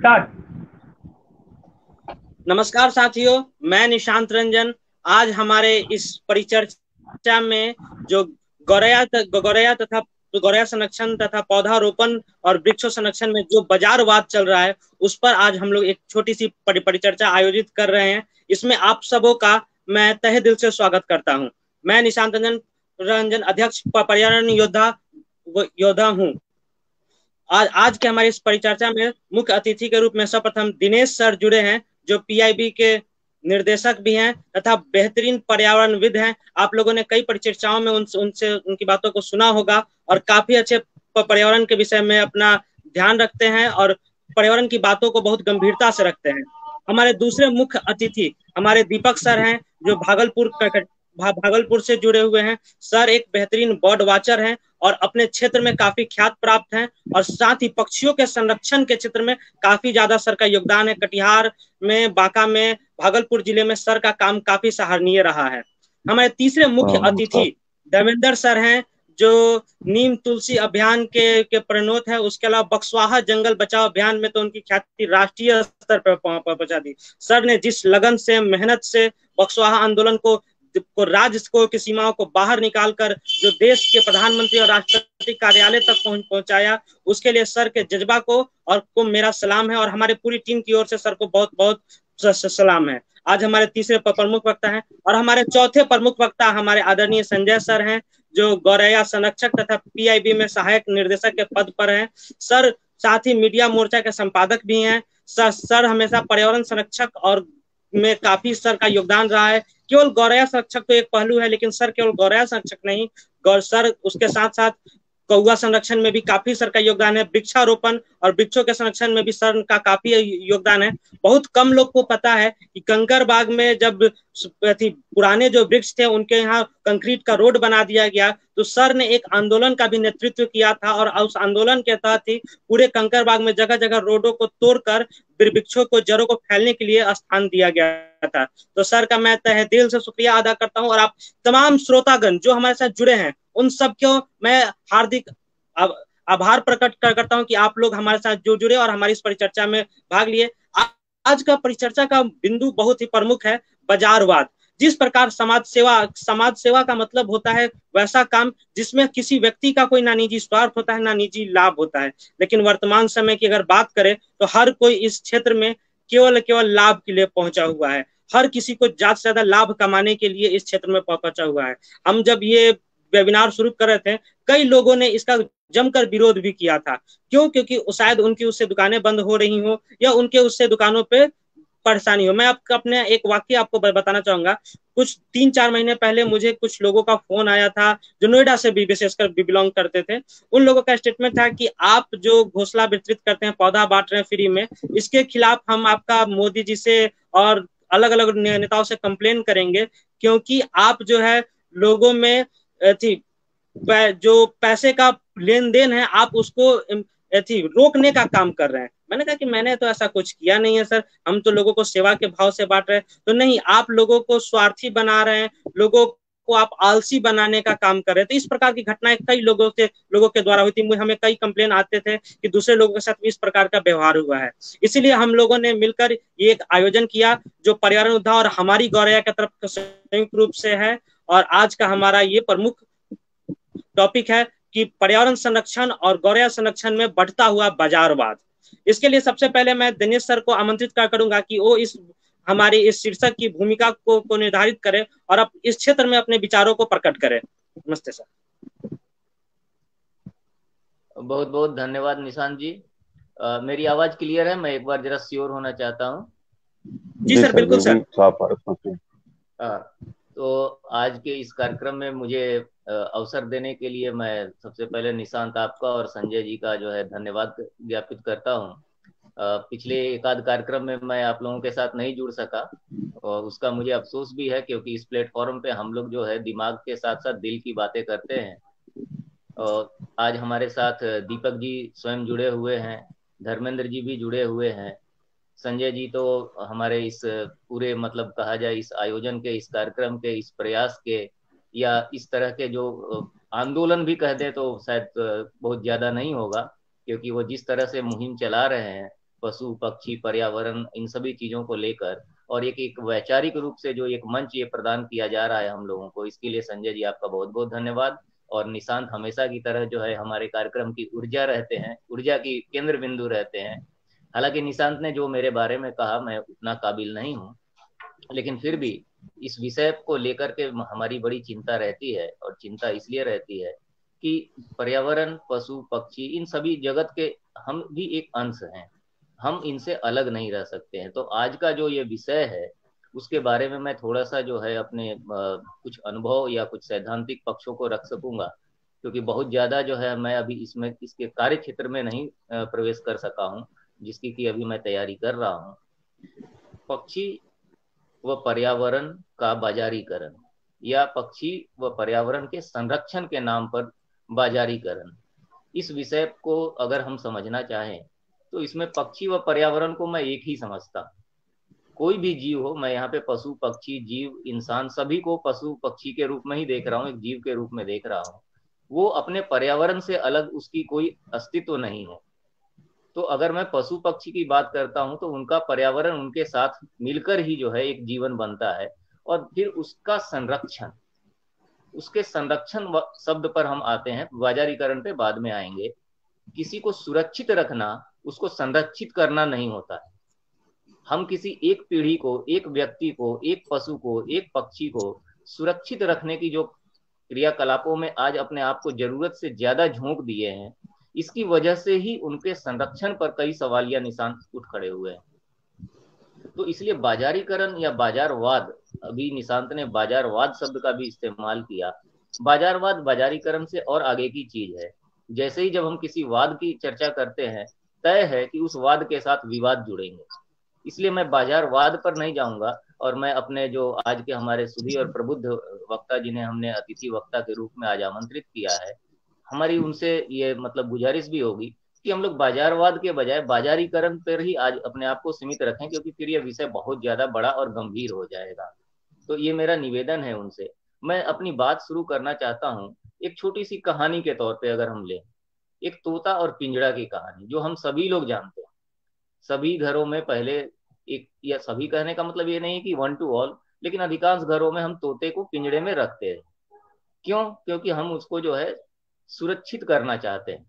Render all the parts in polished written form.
Start. नमस्कार साथियों, मैं निशांत रंजन। आज हमारे इस परिचर्चा में जो गौरैया तथा गौरैया संरक्षण तथा पौधारोपण और वृक्ष संरक्षण में जो बाजारवाद चल रहा है, उस पर आज हम लोग एक छोटी सी परिचर्चा आयोजित कर रहे हैं। इसमें आप सबों का मैं तहे दिल से स्वागत करता हूं। मैं निशांत रंजन रंजन अध्यक्ष पर्यावरण योद्धा हूं। आज के हमारी इस परिचर्चा में मुख्य अतिथि के रूप में सर्वप्रथम दिनेश सर जुड़े हैं, जो पीआईबी के निर्देशक भी हैं तथा बेहतरीन पर्यावरणविद हैं। आप लोगों ने कई परिचर्चाओं में उनसे उनकी बातों को सुना होगा और काफी अच्छे पर्यावरण के विषय में अपना ध्यान रखते हैं और पर्यावरण की बातों को बहुत गंभीरता से रखते हैं। हमारे दूसरे मुख्य अतिथि हमारे दीपक सर हैं, जो भागलपुर से जुड़े हुए हैं। सर एक बेहतरीन बर्ड वॉचर हैं और अपने क्षेत्र में काफी ख्यात प्राप्त हैं और साथ ही पक्षियों के संरक्षण के क्षेत्र में काफी ज्यादा सर का योगदान है। कटिहार में, बांका में, भागलपुर जिले में सर का काम काफी सराहनीय रहा है। हमारे तीसरे मुख्य अतिथि देवेंद्र सर हैं, जो नीम तुलसी अभियान के प्रणोत है। उसके अलावा बक्सवाहा जंगल बचाओ अभियान में तो उनकी ख्याति राष्ट्रीय स्तर पर पहुंचा दी। सर ने जिस लगन से, मेहनत से बक्सवाहा आंदोलन को राज्य को की सीमाओं को बाहर निकालकर जो देश के प्रधानमंत्री और राष्ट्रपति कार्यालय तक पहुंचाया, उसके लिए सर के जज्बा को मेरा सलाम है और हमारे पूरी टीम की ओर से सर को बहुत बहुत सलाम है। आज हमारे तीसरे प्रमुख वक्ता हैं और हमारे चौथे प्रमुख वक्ता हमारे आदरणीय संजय सर हैं, जो गौरैया संरक्षक तथा पीआईबी में सहायक निर्देशक के पद पर हैं। सर साथ ही मीडिया मोर्चा के संपादक भी हैं। सर हमेशा पर्यावरण संरक्षक और में काफी सर का योगदान रहा है। केवल गौरैया संरक्षक तो एक पहलू है, लेकिन सर केवल गौरैया संरक्षक नहीं, सर उसके साथ साथ कौआ संरक्षण में भी काफी सर का योगदान है। वृक्षारोपण और वृक्षों के संरक्षण में भी सर का काफी योगदान है। बहुत कम लोग को पता है कि कंकरबाग में जब पुराने जो वृक्ष थे उनके यहाँ कंक्रीट का रोड बना दिया गया, तो सर ने एक आंदोलन का भी नेतृत्व किया था और उस आंदोलन के तहत ही पूरे कंकरबाग में जगह जगह रोडों को तोड़कर वृक्षों को, जड़ों को फैलने के लिए स्थान दिया गया था। तो सर का मैं तहे दिल से शुक्रिया अदा करता हूँ और आप तमाम श्रोतागण जो हमारे साथ जुड़े हैं, उन सब को मैं हार्दिक आभार प्रकट करता हूं कि आप लोग हमारे साथ जो जुड़े और हमारी इस परिचर्चा में भाग लिए। आज का परिचर्चा का बिंदु बहुत ही प्रमुख है, बाजारवाद। जिस प्रकार समाज सेवा का मतलब होता है वैसा काम जिसमें किसी व्यक्ति का कोई ना निजी स्वार्थ होता है ना निजी लाभ होता है, लेकिन वर्तमान समय की अगर बात करें तो हर कोई इस क्षेत्र में केवल लाभ के लिए पहुंचा हुआ है। हर किसी को ज्यादा से ज्यादा लाभ कमाने के लिए इस क्षेत्र में पहुंचा हुआ है। हम जब ये वेबिनार शुरू कर रहे थे, कई लोगों ने इसका जमकर विरोध भी किया था। क्यों? क्योंकि शायद उनकी उससे दुकानें बंद हो रही हो या उनके उससे दुकानों पे परेशानी हो। मैं आपको अपने एक वाक्य आपको बताना चाहूंगा। कुछ 3-4 महीने पहले मुझे कुछ लोगों का फोन आया था जो नोएडा से भी विशेषकर बिलोंग करते थे। उन लोगों का स्टेटमेंट था कि आप जो घोषणा वितरित करते हैं, पौधा बांट रहे हैं फ्री में, इसके खिलाफ हम आपका मोदी जी से और अलग अलग नेताओं से कंप्लेन करेंगे, क्योंकि आप जो है लोगों में थी जो पैसे का लेन देन है आप उसको रोकने का काम कर रहे हैं। मैंने कहा कि मैंने तो ऐसा कुछ किया नहीं है सर, हम तो लोगों को सेवा के भाव से बांट रहे हैं। तो नहीं, आप लोगों को स्वार्थी बना रहे हैं, लोगों को आप आलसी बनाने का काम कर रहे हैं। तो इस प्रकार की घटनाएं कई लोगों के द्वारा हुई थी। हमें कई कंप्लेन आते थे कि दूसरे लोगों के साथ भी इस प्रकार का व्यवहार हुआ है। इसीलिए हम लोगों ने मिलकर ये एक आयोजन किया जो पर्यावरण उद्धार और हमारी गौरैया की तरफ संयुक्त रूप से है। और आज का हमारा ये प्रमुख टॉपिक है कि पर्यावरण संरक्षण और गौरैया संरक्षण में बढ़ता हुआ बाजारवाद। इसके लिए सबसे पहले मैं दिनेश सर को आमंत्रित करूंगा कि वो हमारी इस शीर्षक की भूमिका को निर्धारित करें और अब इस क्षेत्र में अपने विचारों को प्रकट करें। नमस्ते सर। बहुत बहुत धन्यवाद निशांत जी। मेरी आवाज क्लियर है? मैं एक बार जरा श्योर होना चाहता हूँ। जी सर, बिल्कुल सर। तो आज के इस कार्यक्रम में मुझे अवसर देने के लिए मैं सबसे पहले निशांत आपका और संजय जी का जो है धन्यवाद ज्ञापित करता हूँ। पिछले एक आध कार्यक्रम में मैं आप लोगों के साथ नहीं जुड़ सका और उसका मुझे अफसोस भी है, क्योंकि इस प्लेटफॉर्म पे हम लोग जो है दिमाग के साथ साथ दिल की बातें करते हैं। और आज हमारे साथ दीपक जी स्वयं जुड़े हुए हैं, धर्मेंद्र जी भी जुड़े हुए हैं, संजय जी तो हमारे इस पूरे मतलब कहा जाए इस आयोजन के, इस कार्यक्रम के, इस प्रयास के या इस तरह के जो आंदोलन भी कह दे तो शायद बहुत ज्यादा नहीं होगा, क्योंकि वो जिस तरह से मुहिम चला रहे हैं पशु पक्षी पर्यावरण इन सभी चीजों को लेकर, और एक वैचारिक रूप से जो एक मंच ये प्रदान किया जा रहा है हम लोगों को, इसके लिए संजय जी आपका बहुत बहुत धन्यवाद। और निशांत हमेशा की तरह जो है हमारे कार्यक्रम की ऊर्जा रहते हैं, ऊर्जा की केंद्र बिंदु रहते हैं। हालांकि निशांत ने जो मेरे बारे में कहा मैं उतना काबिल नहीं हूँ, लेकिन फिर भी इस विषय को लेकर के हमारी बड़ी चिंता रहती है, और चिंता इसलिए रहती है कि पर्यावरण पशु पक्षी इन सभी जगत के हम भी एक अंश हैं, हम इनसे अलग नहीं रह सकते हैं। तो आज का जो ये विषय है उसके बारे में मैं थोड़ा सा जो है अपने कुछ अनुभव या कुछ सैद्धांतिक पक्षों को रख सकूंगा, क्योंकि बहुत ज्यादा जो है मैं अभी इसमें इसके कार्य क्षेत्र में नहीं प्रवेश कर सका हूँ, जिसकी कि अभी मैं तैयारी कर रहा हूँ। पक्षी व पर्यावरण का बाजारीकरण, या पक्षी व पर्यावरण के संरक्षण के नाम पर बाजारीकरण, इस विषय को अगर हम समझना चाहें तो इसमें पक्षी व पर्यावरण को मैं एक ही समझता। कोई भी जीव हो, मैं यहाँ पे पशु पक्षी जीव इंसान सभी को पशु पक्षी के रूप में ही देख रहा हूँ, एक जीव के रूप में देख रहा हूँ। वो अपने पर्यावरण से अलग उसकी कोई अस्तित्व नहीं है। तो अगर मैं पशु पक्षी की बात करता हूं तो उनका पर्यावरण उनके साथ मिलकर ही जो है एक जीवन बनता है। और फिर उसका संरक्षण, उसके संरक्षण शब्द पर हम आते हैं, बाजारीकरण पे बाद में आएंगे। किसी को सुरक्षित रखना, उसको संरक्षित करना नहीं होता है। हम किसी एक पीढ़ी को, एक व्यक्ति को, एक पशु को, एक पक्षी को सुरक्षित रखने की जो क्रियाकलापों में आज अपने आप को जरूरत से ज्यादा झोंक दिए हैं, इसकी वजह से ही उनके संरक्षण पर कई सवालिया निशान उठ खड़े हुए हैं। तो इसलिए बाजारीकरण या बाजारवाद, अभी निशांत ने बाजारवाद शब्द का भी इस्तेमाल किया। बाजारवाद बाजारीकरण से और आगे की चीज है। जैसे ही जब हम किसी वाद की चर्चा करते हैं, तय है कि उस वाद के साथ विवाद जुड़ेंगे। इसलिए मैं बाजारवाद पर नहीं जाऊंगा, और मैं अपने जो आज के हमारे सुधी और प्रबुद्ध वक्ता जिन्हें हमने अतिथि वक्ता के रूप में आज आमंत्रित किया है, हमारी उनसे ये मतलब गुजारिश भी होगी कि हम लोग बाजारवाद के बजाय बाजारीकरण पर ही आज अपने आप को सीमित रखें, क्योंकि फिर ये विषय बहुत ज्यादा बड़ा और गंभीर हो जाएगा। तो ये मेरा निवेदन है उनसे। मैं अपनी बात शुरू करना चाहता हूँ एक छोटी सी कहानी के तौर पे। अगर हम लें एक तोता और पिंजड़ा की कहानी, जो हम सभी लोग जानते हैं, सभी घरों में पहले एक, या सभी कहने का मतलब ये नहीं कि वन टू ऑल, लेकिन अधिकांश घरों में हम तोते को पिंजड़े में रखते हैं। क्यों? क्योंकि हम उसको जो है सुरक्षित करना चाहते हैं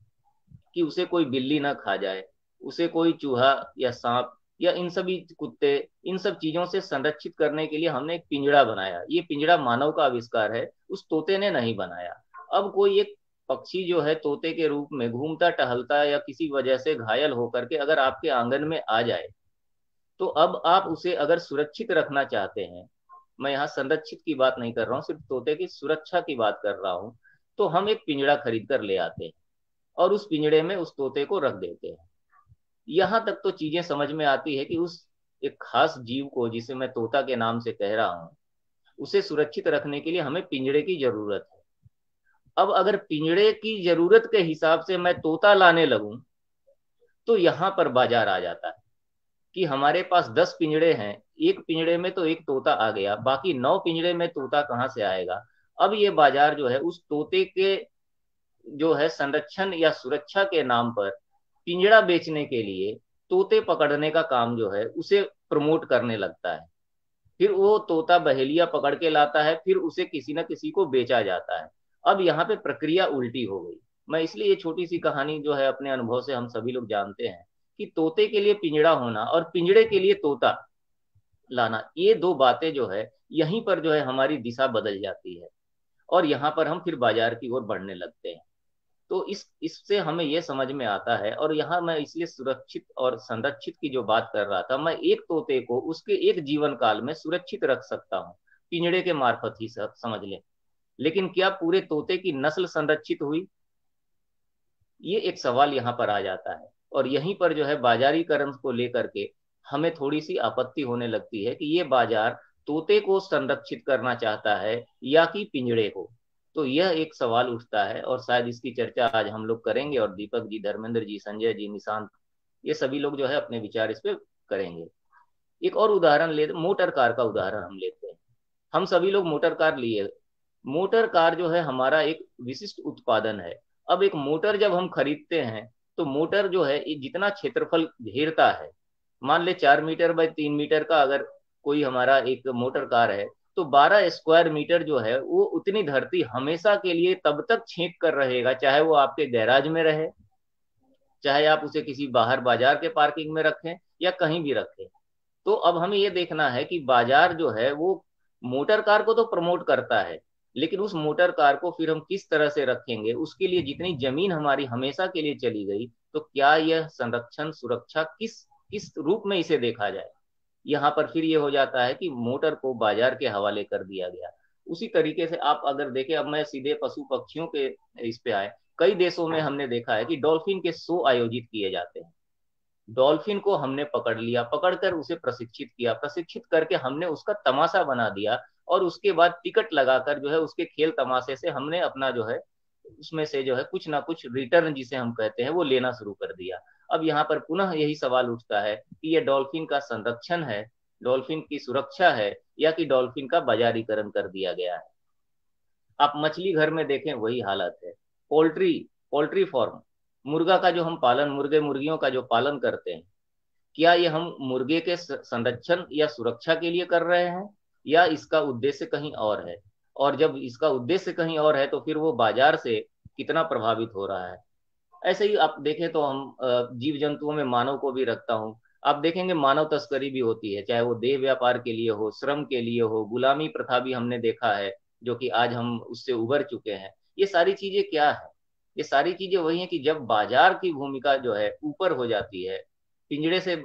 कि उसे कोई बिल्ली ना खा जाए, उसे कोई चूहा या सांप या इन सभी कुत्ते, इन सब चीजों से संरक्षित करने के लिए हमने एक पिंजड़ा बनाया। ये पिंजड़ा मानव का आविष्कार है, उस तोते ने नहीं बनाया। अब कोई एक पक्षी जो है तोते के रूप में घूमता टहलता या किसी वजह से घायल होकर के अगर आपके आंगन में आ जाए, तो अब आप उसे अगर सुरक्षित रखना चाहते हैं, मैं यहाँ संरक्षित की बात नहीं कर रहा हूँ, सिर्फ तोते की सुरक्षा की बात कर रहा हूँ, तो हम एक पिंजड़ा खरीद कर ले आते हैं और उस पिंजड़े में उस तोते को रख देते हैं। यहां तक तो चीजें समझ में आती है कि उस एक खास जीव को, जिसे मैं तोता के नाम से कह रहा हूं, उसे सुरक्षित रखने के लिए हमें पिंजड़े की जरूरत है। अब अगर पिंजड़े की जरूरत के हिसाब से मैं तोता लाने लगूं, तो यहां पर बाजार आ जाता है कि हमारे पास 10 पिंजड़े हैं, एक पिंजड़े में तो एक तोता आ गया, बाकी 9 पिंजड़े में तोता कहां से आएगा। अब ये बाजार जो है उस तोते के जो है संरक्षण या सुरक्षा के नाम पर पिंजड़ा बेचने के लिए तोते पकड़ने का काम जो है उसे प्रमोट करने लगता है। फिर वो तोता बहेलिया पकड़ के लाता है, फिर उसे किसी न किसी को बेचा जाता है। अब यहाँ पे प्रक्रिया उल्टी हो गई। मैं इसलिए ये छोटी सी कहानी जो है अपने अनुभव से हम सभी लोग जानते हैं कि तोते के लिए पिंजड़ा होना और पिंजड़े के लिए तोता लाना, ये दो बातें जो है यहीं पर जो है हमारी दिशा बदल जाती है, और यहाँ पर हम फिर बाजार की ओर बढ़ने लगते हैं। तो इससे हमें यह समझ में आता है, और यहाँ मैं इसलिए सुरक्षित और संरक्षित की जो बात कर रहा था, मैं एक तोते को उसके एक जीवन काल में सुरक्षित रख सकता हूँ पिंजड़े के मार्फत ही, समझ लें। लेकिन क्या पूरे तोते की नस्ल संरक्षित हुई? ये एक सवाल यहाँ पर आ जाता है, और यहीं पर जो है बाजारीकरण को लेकर के हमें थोड़ी सी आपत्ति होने लगती है कि ये बाजार तोते को संरक्षित करना चाहता है या कि पिंजड़े को। तो यह एक सवाल उठता है, और शायद इसकी चर्चा आज हम लोग करेंगे, और दीपक जी, धर्मेंद्र जी, संजय जी, निशांत, ये सभी लोग जो है अपने विचार इस पे करेंगे। एक और उदाहरण ले, मोटर कार का उदाहरण हम लेते हैं। हम सभी लोग मोटर कार लिए। मोटर कार जो है हमारा एक विशिष्ट उत्पादन है। अब एक मोटर जब हम खरीदते हैं तो मोटर जो है ये जितना क्षेत्रफल घेरता है, मान ले 4 मीटर बाय 3 मीटर का अगर कोई हमारा एक मोटर कार है, तो 12 स्क्वायर मीटर जो है वो उतनी धरती हमेशा के लिए तब तक छेक कर रहेगा, चाहे वो आपके गैराज में रहे, चाहे आप उसे किसी बाहर बाजार के पार्किंग में रखें या कहीं भी रखें। तो अब हमें ये देखना है कि बाजार जो है वो मोटर कार को तो प्रमोट करता है, लेकिन उस मोटर कार को फिर हम किस तरह से रखेंगे, उसके लिए जितनी जमीन हमारी हमेशा के लिए चली गई, तो क्या यह संरक्षण सुरक्षा किस किस रूप में इसे देखा जाए। यहाँ पर फिर ये हो जाता है कि मोटर को बाजार के हवाले कर दिया गया। उसी तरीके से आप अगर देखें, अब मैं सीधे पशु पक्षियों के इस पे आए, कई देशों में हमने देखा है कि डॉल्फिन के शो आयोजित किए जाते हैं। डॉल्फिन को हमने पकड़ लिया, पकड़कर उसे प्रशिक्षित किया, प्रशिक्षित करके हमने उसका तमाशा बना दिया, और उसके बाद टिकट लगाकर जो है उसके खेल तमाशे से हमने अपना जो है उसमें से जो है कुछ ना कुछ रिटर्न जिसे हम कहते हैं वो लेना शुरू कर दिया। अब यहाँ पर पुनः यही सवाल उठता है कि ये डॉल्फिन का संरक्षण है, डॉल्फिन की सुरक्षा है, या कि डॉल्फिन का बाजारीकरण कर दिया गया है। आप मछली घर में देखें वही हालत है। पोल्ट्री पोल्ट्री फार्म, मुर्गा का जो हम पालन, मुर्गे मुर्गियों का जो पालन करते हैं, क्या ये हम मुर्गे के संरक्षण या सुरक्षा के लिए कर रहे हैं, या इसका उद्देश्य कहीं और है। और जब इसका उद्देश्य कहीं और है तो फिर वो बाजार से कितना प्रभावित हो रहा है। ऐसे ही आप देखें तो हम जीव जंतुओं में मानव को भी रखता हूँ। आप देखेंगे मानव तस्करी भी होती है, चाहे वो देह व्यापार के लिए हो, श्रम के लिए हो, गुलामी प्रथा भी हमने देखा है, जो कि आज हम उससे उबर चुके हैं। ये सारी चीजें क्या है? ये सारी चीजें वही है कि जब बाजार की भूमिका जो है ऊपर हो जाती है, पिंजड़े से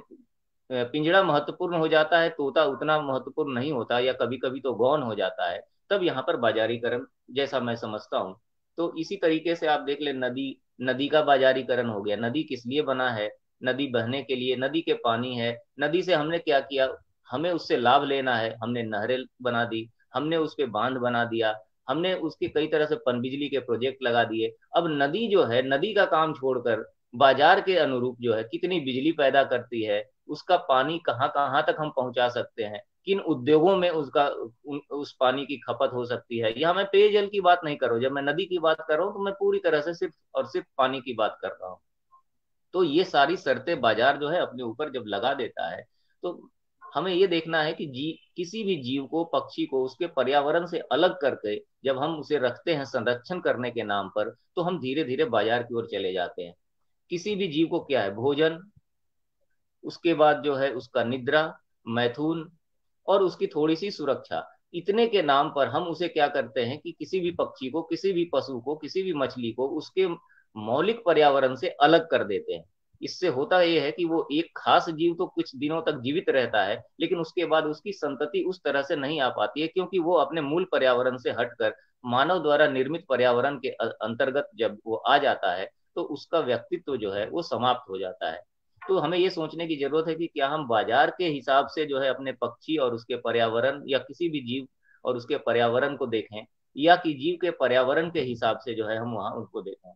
पिंजड़ा महत्वपूर्ण हो जाता है, तोता उतना महत्वपूर्ण नहीं होता, या कभी कभी तो गौन हो जाता है, तब यहाँ पर बाजारीकरण जैसा मैं समझता हूँ। तो इसी तरीके से आप देख ले, नदी नदी का बाजारीकरण हो गया। नदी किस लिए बना है? नदी बहने के लिए, नदी के पानी है, नदी से हमने क्या किया, हमें उससे लाभ लेना है, हमने नहरें बना दी, हमने उस पे बांध बना दिया, हमने उसके कई तरह से पनबिजली के प्रोजेक्ट लगा दिए। अब नदी जो है, नदी का काम छोड़कर बाजार के अनुरूप जो है कितनी बिजली पैदा करती है, उसका पानी कहाँ कहाँ तक हम पहुंचा सकते हैं, किन उद्योगों में उस पानी की खपत हो सकती है। यहाँ मैं पेयजल की बात नहीं कर रहा हूँ, जब मैं नदी की बात कर रहा हूँ तो मैं पूरी तरह से सिर्फ और सिर्फ पानी की बात कर रहा हूँ। तो ये सारी शर्तें बाजार जो है अपने ऊपर जब लगा देता है, तो हमें ये देखना है कि किसी भी जीव को, पक्षी को उसके पर्यावरण से अलग करके जब हम उसे रखते हैं संरक्षण करने के नाम पर, तो हम धीरे धीरे बाजार की ओर चले जाते हैं। किसी भी जीव को क्या है, भोजन, उसके बाद जो है उसका निद्रा, मैथुन, और उसकी थोड़ी सी सुरक्षा, इतने के नाम पर हम उसे क्या करते हैं कि किसी भी पक्षी को, किसी भी पशु को, किसी भी मछली को उसके मौलिक पर्यावरण से अलग कर देते हैं। इससे होता यह है कि वो एक खास जीव तो कुछ दिनों तक जीवित रहता है, लेकिन उसके बाद उसकी संतति उस तरह से नहीं आ पाती है, क्योंकि वो अपने मूल पर्यावरण से हटकर मानव द्वारा निर्मित पर्यावरण के अंतर्गत जब वो आ जाता है, तो उसका व्यक्तित्व जो है वो समाप्त हो जाता है। तो हमें ये सोचने की जरूरत है कि क्या हम बाजार के हिसाब से जो है अपने पक्षी और उसके पर्यावरण, या किसी भी जीव और उसके पर्यावरण को देखें, या कि जीव के पर्यावरण के हिसाब से जो है हम वहां उनको देखें।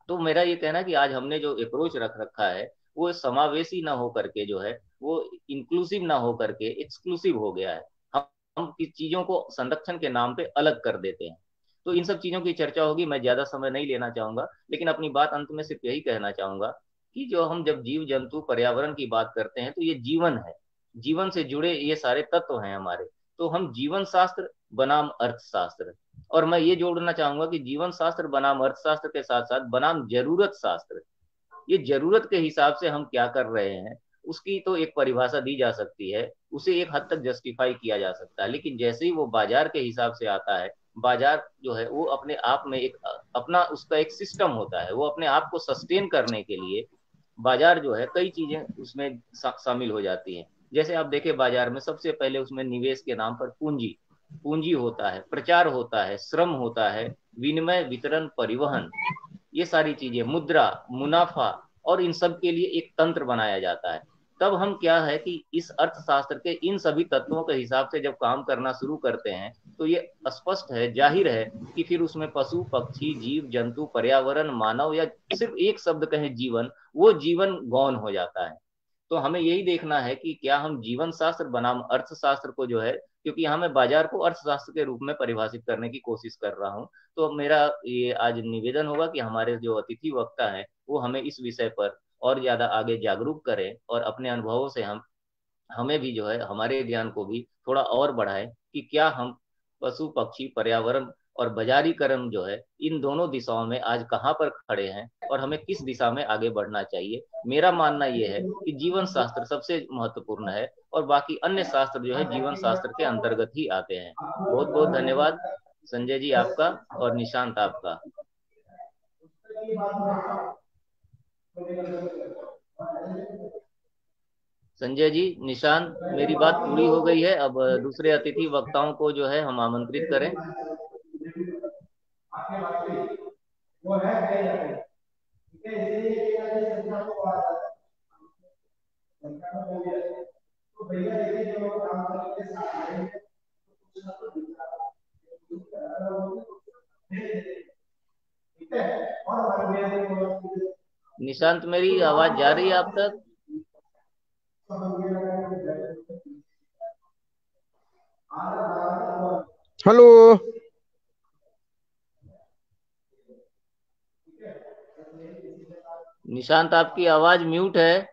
तो मेरा ये कहना है कि आज हमने जो अप्रोच रख रखा है वो समावेशी ना हो करके जो है वो इंक्लूसिव ना हो करके एक्सक्लूसिव हो गया है। हम इस चीजों को संरक्षण के नाम पे अलग कर देते हैं। तो इन सब चीजों की चर्चा होगी, मैं ज्यादा समय नहीं लेना चाहूंगा, लेकिन अपनी बात अंत में सिर्फ यही कहना चाहूंगा कि जो हम जब जीव जंतु पर्यावरण की बात करते हैं तो ये जीवन है, जीवन से जुड़े ये सारे तत्व हैं हमारे। तो हम जीवन शास्त्र बनाम अर्थशास्त्र, और मैं ये जोड़ना चाहूंगा कि जीवन शास्त्र बनाम अर्थशास्त्र के साथ साथ बनाम जरूरत शास्त्र, ये जरूरत के हिसाब से हम क्या कर रहे हैं उसकी तो एक परिभाषा दी जा सकती है, उसे एक हद तक जस्टिफाई किया जा सकता है। लेकिन जैसे ही वो बाजार के हिसाब से आता है, बाजार जो है वो अपने आप में एक अपना उसका एक सिस्टम होता है, वो अपने आप को सस्टेन करने के लिए बाजार जो है कई चीजें उसमें शामिल हो जाती हैं। जैसे आप देखें, बाजार में सबसे पहले उसमें निवेश के नाम पर पूंजी पूंजी होता है, प्रचार होता है, श्रम होता है, विनिमय, वितरण, परिवहन, ये सारी चीजें, मुद्रा, मुनाफा, और इन सब के लिए एक तंत्र बनाया जाता है। तब हम क्या है कि इस अर्थशास्त्र के इन सभी तत्वों के हिसाब से जब काम करना शुरू करते हैं, तो ये स्पष्ट है, जाहिर है कि फिर उसमें पशु पक्षी जीव जंतु पर्यावरण मानव, या सिर्फ एक शब्द कहें जीवन, वो जीवन गौण हो जाता है। तो हमें यही देखना है कि क्या हम जीवन शास्त्र बनाम अर्थशास्त्र को जो है, क्योंकि यहाँ मैं बाजार को अर्थशास्त्र के रूप में परिभाषित करने की कोशिश कर रहा हूँ। तो मेरा ये आज निवेदन होगा कि हमारे जो अतिथि वक्ता है वो हमें इस विषय पर और ज्यादा आगे जागरूक करें और अपने अनुभवों से हमें भी जो है, हमारे ज्ञान को भी थोड़ा और बढ़ाए कि क्या हम पशु पक्षी पर्यावरण और बाजारीकरण जो है, इन दोनों दिशाओं में आज कहाँ पर खड़े हैं और हमें किस दिशा में आगे बढ़ना चाहिए। मेरा मानना यह है कि जीवन शास्त्र सबसे महत्वपूर्ण है और बाकी अन्य शास्त्र जो है जीवन शास्त्र के अंतर्गत ही आते हैं। बहुत बहुत धन्यवाद संजय जी आपका और निशांत आपका। संजय जी, निशांत, मेरी बात पूरी हो गई है। अब दूसरे अतिथि वक्ताओं को जो है हम आमंत्रित करें। निशांत, मेरी आवाज जा रही है आप तक? हेलो। निशांत, आपकी आवाज म्यूट है,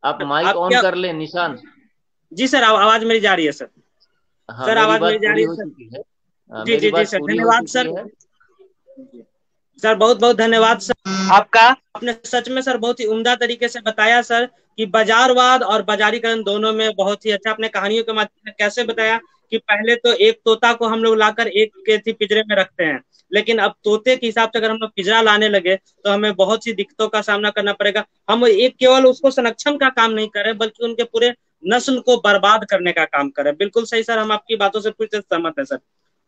आप माइक ऑन कर लें निशांत। जी सर, आवाज मेरी जा रही है सर। हाँ, सर मेरी आवाज बात मेरी जा पूरी रही हो है सर। चुकी है। जी मेरी जी जी बात सर, पूरी हो धन्यवाद चुकी सर। है। सर बहुत बहुत धन्यवाद सर आपका। आपने सच में सर बहुत ही उम्दा तरीके से बताया सर कि बाजारवाद और बाजारीकरण दोनों में बहुत ही अच्छा अपने कहानियों के माध्यम से कैसे बताया कि पहले तो एक तोता को हम लोग लाकर एक के पिंजरे में रखते हैं, लेकिन अब तोते के हिसाब से अगर हम लोग पिंजरा लाने लगे तो हमें बहुत सी दिक्कतों का सामना करना पड़ेगा। हम एक केवल उसको संरक्षण का काम नहीं कर रहे बल्कि उनके पूरे नस्ल को बर्बाद करने का काम कर रहे हैं। बिल्कुल सही सर, हम आपकी बातों से पूरी तरह सहमत है सर।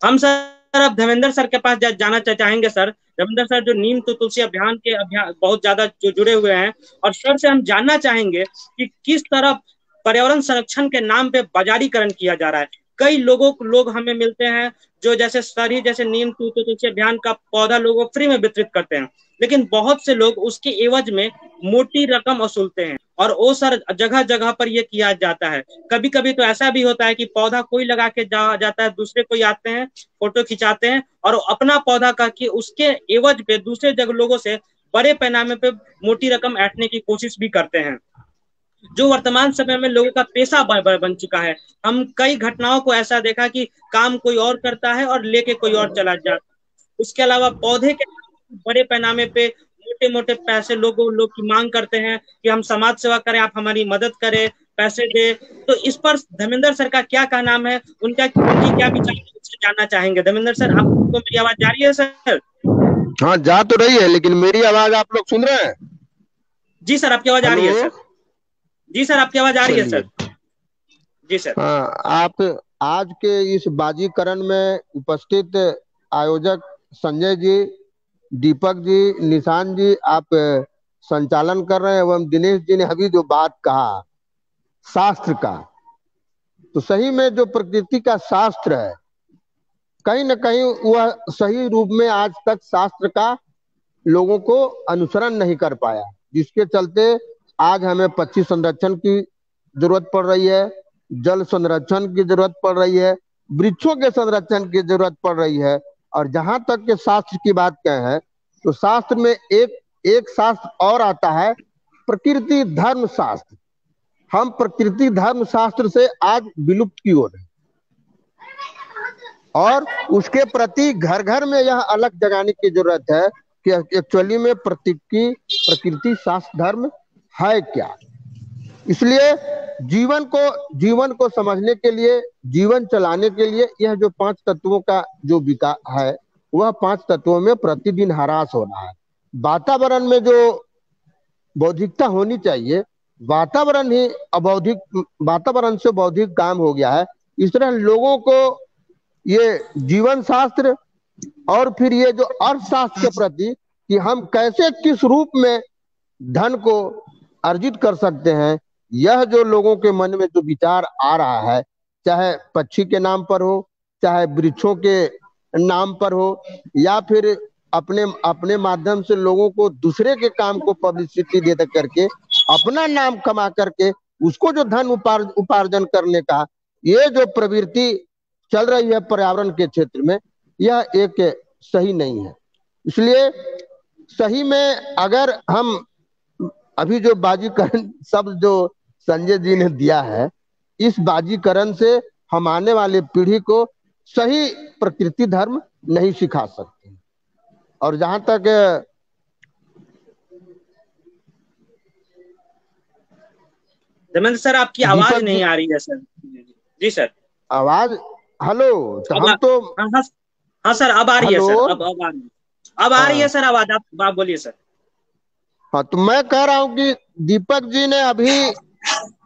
हम सर अब धर्मेंद्र सर के पास जाना चाहेंगे सर। धर्मेंद्र सर जो नीम तो तुलसी अभियान के बहुत ज्यादा जुड़े हुए हैं, और सर से हम जानना चाहेंगे कि किस तरह पर्यावरण संरक्षण के नाम पे बाजारीकरण किया जा रहा है। कई लोग हमें मिलते हैं जो जैसे सर ही जैसे नीम तो तुलसी अभियान का पौधा लोगों को फ्री में वितरित करते हैं, लेकिन बहुत से लोग उसके एवज में मोटी रकम वसूलते हैं और वो सर जगह जगह पर ये किया जाता है। कभी कभी तो ऐसा भी होता है कि पौधा कोई लगा के जाता है, दूसरे कोई आते हैं, फोटो खिंचाते हैं और अपना पौधा का कि उसके एवज पे दूसरे जगह लोगों से बड़े पैमाने पे मोटी रकम ऐंठने की कोशिश भी करते हैं, जो वर्तमान समय में लोगों का पेशा बन चुका है। हम कई घटनाओं को ऐसा देखा कि काम कोई और करता है और लेके कोई और चला जाता है। उसके अलावा पौधे के बड़े पैमाने पे मोटे मोटे पैसे लोग की मांग करते हैं कि हम समाज सेवा करें, आप हमारी मदद करें, पैसे दे। तो इस पर धर्मेंद्र सर का क्या नाम है, उनकी क्या विचार जानना चाहेंगे। धर्मेंद्र सर, आपको मेरी आवाज जा रही है सर? हाँ, जा तो रही है, लेकिन मेरी आवाज आप लोग सुन रहे हैं? जी सर, आपकी आवाज आ रही है सर। जी सर, आपकी आवाज आ रही है सर। जी सर। हाँ, आप आज के इस बाजीकरण में उपस्थित आयोजक संजय जी, दीपक जी, निशांत जी, आप संचालन कर रहे हैं, एवं दिनेश जी ने अभी जो बात कहा शास्त्र का, तो सही में जो प्रकृति का शास्त्र है, कहीं न कहीं वह सही रूप में आज तक शास्त्र का लोगों को अनुसरण नहीं कर पाया, जिसके चलते आज हमें पक्षी संरक्षण की जरूरत पड़ रही है, जल संरक्षण की जरूरत पड़ रही है, वृक्षों के संरक्षण की जरूरत पड़ रही है। और जहां तक के शास्त्र की बात कहे हैं, तो शास्त्र में एक शास्त्र और आता है, प्रकृति धर्म शास्त्र। हम प्रकृति धर्म शास्त्र से आज विलुप्त की ओर है और उसके प्रति घर घर में यह अलग जगाने की जरूरत है कि एक्चुअली में प्रकृति शास्त्र धर्म है क्या। इसलिए जीवन को समझने के लिए, जीवन चलाने के लिए यह जो 5 तत्वों का जो विकास है, वह 5 तत्वों में प्रतिदिन ह्रास हो रहा है। वातावरण में जो बौद्धिकता होनी चाहिए, वातावरण से बौद्धिक काम हो गया है। इस तरह लोगों को ये जीवन शास्त्र और फिर ये जो अर्थशास्त्र के प्रति कि हम कैसे किस रूप में धन को अर्जित कर सकते हैं, यह जो लोगों के मन में जो विचार आ रहा है, चाहे पक्षी के नाम पर हो, चाहे वृक्षों के नाम पर हो, या फिर अपने माध्यम से लोगों को दूसरे के काम को पब्लिसिटी दे करके अपना नाम कमा करके उसको जो धन उपार्जन करने का ये जो प्रवृत्ति चल रही है पर्यावरण के क्षेत्र में, यह एक सही नहीं है। इसलिए सही में अगर हम अभी जो बाजीकरण शब्द जो संजय जी ने दिया है, इस बाजीकरण से हम आने वाली पीढ़ी को सही प्रकृति धर्म नहीं सिखा सकते। और जहां तक धर्मेंद्र सर, आपकी आवाज नहीं आ रही है सर। जी सर, आवाज, हेलो, तो हम तो हाँ सर, अब आ रही है सर, अब आ रही है, अब आ रही है सर आवाज, आप बोलिए सर। हाँ, तो मैं कह रहा हूँ कि दीपक जी ने अभी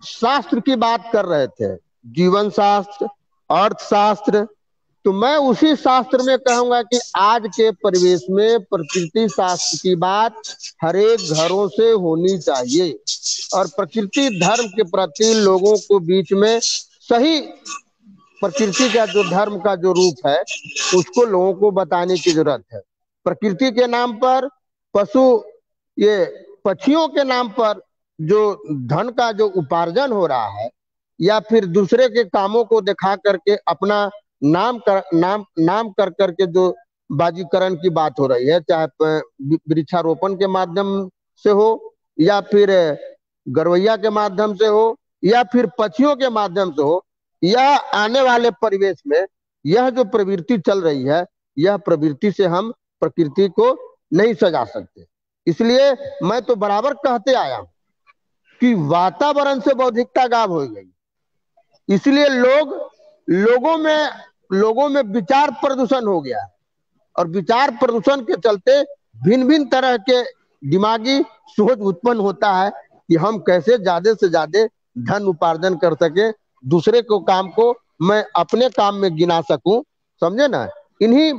शास्त्र की बात कर रहे थे, जीवन शास्त्र, अर्थशास्त्र, तो मैं उसी शास्त्र में कहूंगा कि आज के परिवेश में प्रकृति शास्त्र की बात हर एक घरों से होनी चाहिए और प्रकृति धर्म के प्रति लोगों को बीच में सही प्रकृति का जो धर्म का जो रूप है उसको लोगों को बताने की जरूरत है। प्रकृति के नाम पर, पशु ये पक्षियों के नाम पर जो धन का जो उपार्जन हो रहा है या फिर दूसरे के कामों को दिखा करके अपना नाम कर करके जो बाजीकरण की बात हो रही है, चाहे वृक्षारोपण के माध्यम से हो या फिर गरवैया के माध्यम से हो या फिर पक्षियों के माध्यम से हो, यह आने वाले परिवेश में यह जो प्रवृत्ति चल रही है, यह प्रवृत्ति से हम प्रकृति को नहीं सजा सकते। इसलिए मैं तो बराबर कहते आया हूं कि वातावरण से बौद्धिकता गायब हो गई, इसलिए लोगों में विचार प्रदूषण हो गया और विचार प्रदूषण के चलते भिन्न भिन्न तरह के दिमागी सोच उत्पन्न होता है कि हम कैसे ज्यादा से ज्यादा धन उपार्जन कर सके, दूसरे को काम को मैं अपने काम में गिना सकूं, समझे ना। इन्हीं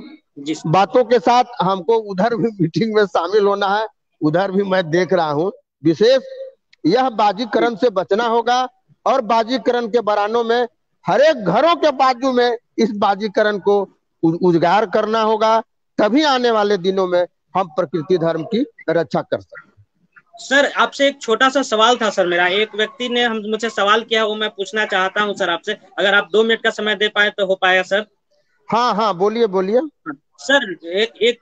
बातों के साथ हमको उधर भी मीटिंग में शामिल होना है, उधर भी मैं देख रहा हूं। विशेष यह बाजीकरण से बचना होगा और बाजीकरण के बरानों में हर एक घरों के बाजू में इस बाजीकरण को उजागर करना होगा, तभी आने वाले दिनों में हम प्रकृति धर्म की रक्षा कर सकते हैं। सर, आपसे एक छोटा सा सवाल था सर मेरा, एक व्यक्ति ने मुझसे सवाल किया, वो मैं पूछना चाहता हूं सर आपसे, अगर आप 2 मिनट का समय दे पाए तो हो पाएगा सर? हाँ, बोलिए बोलिए। सर,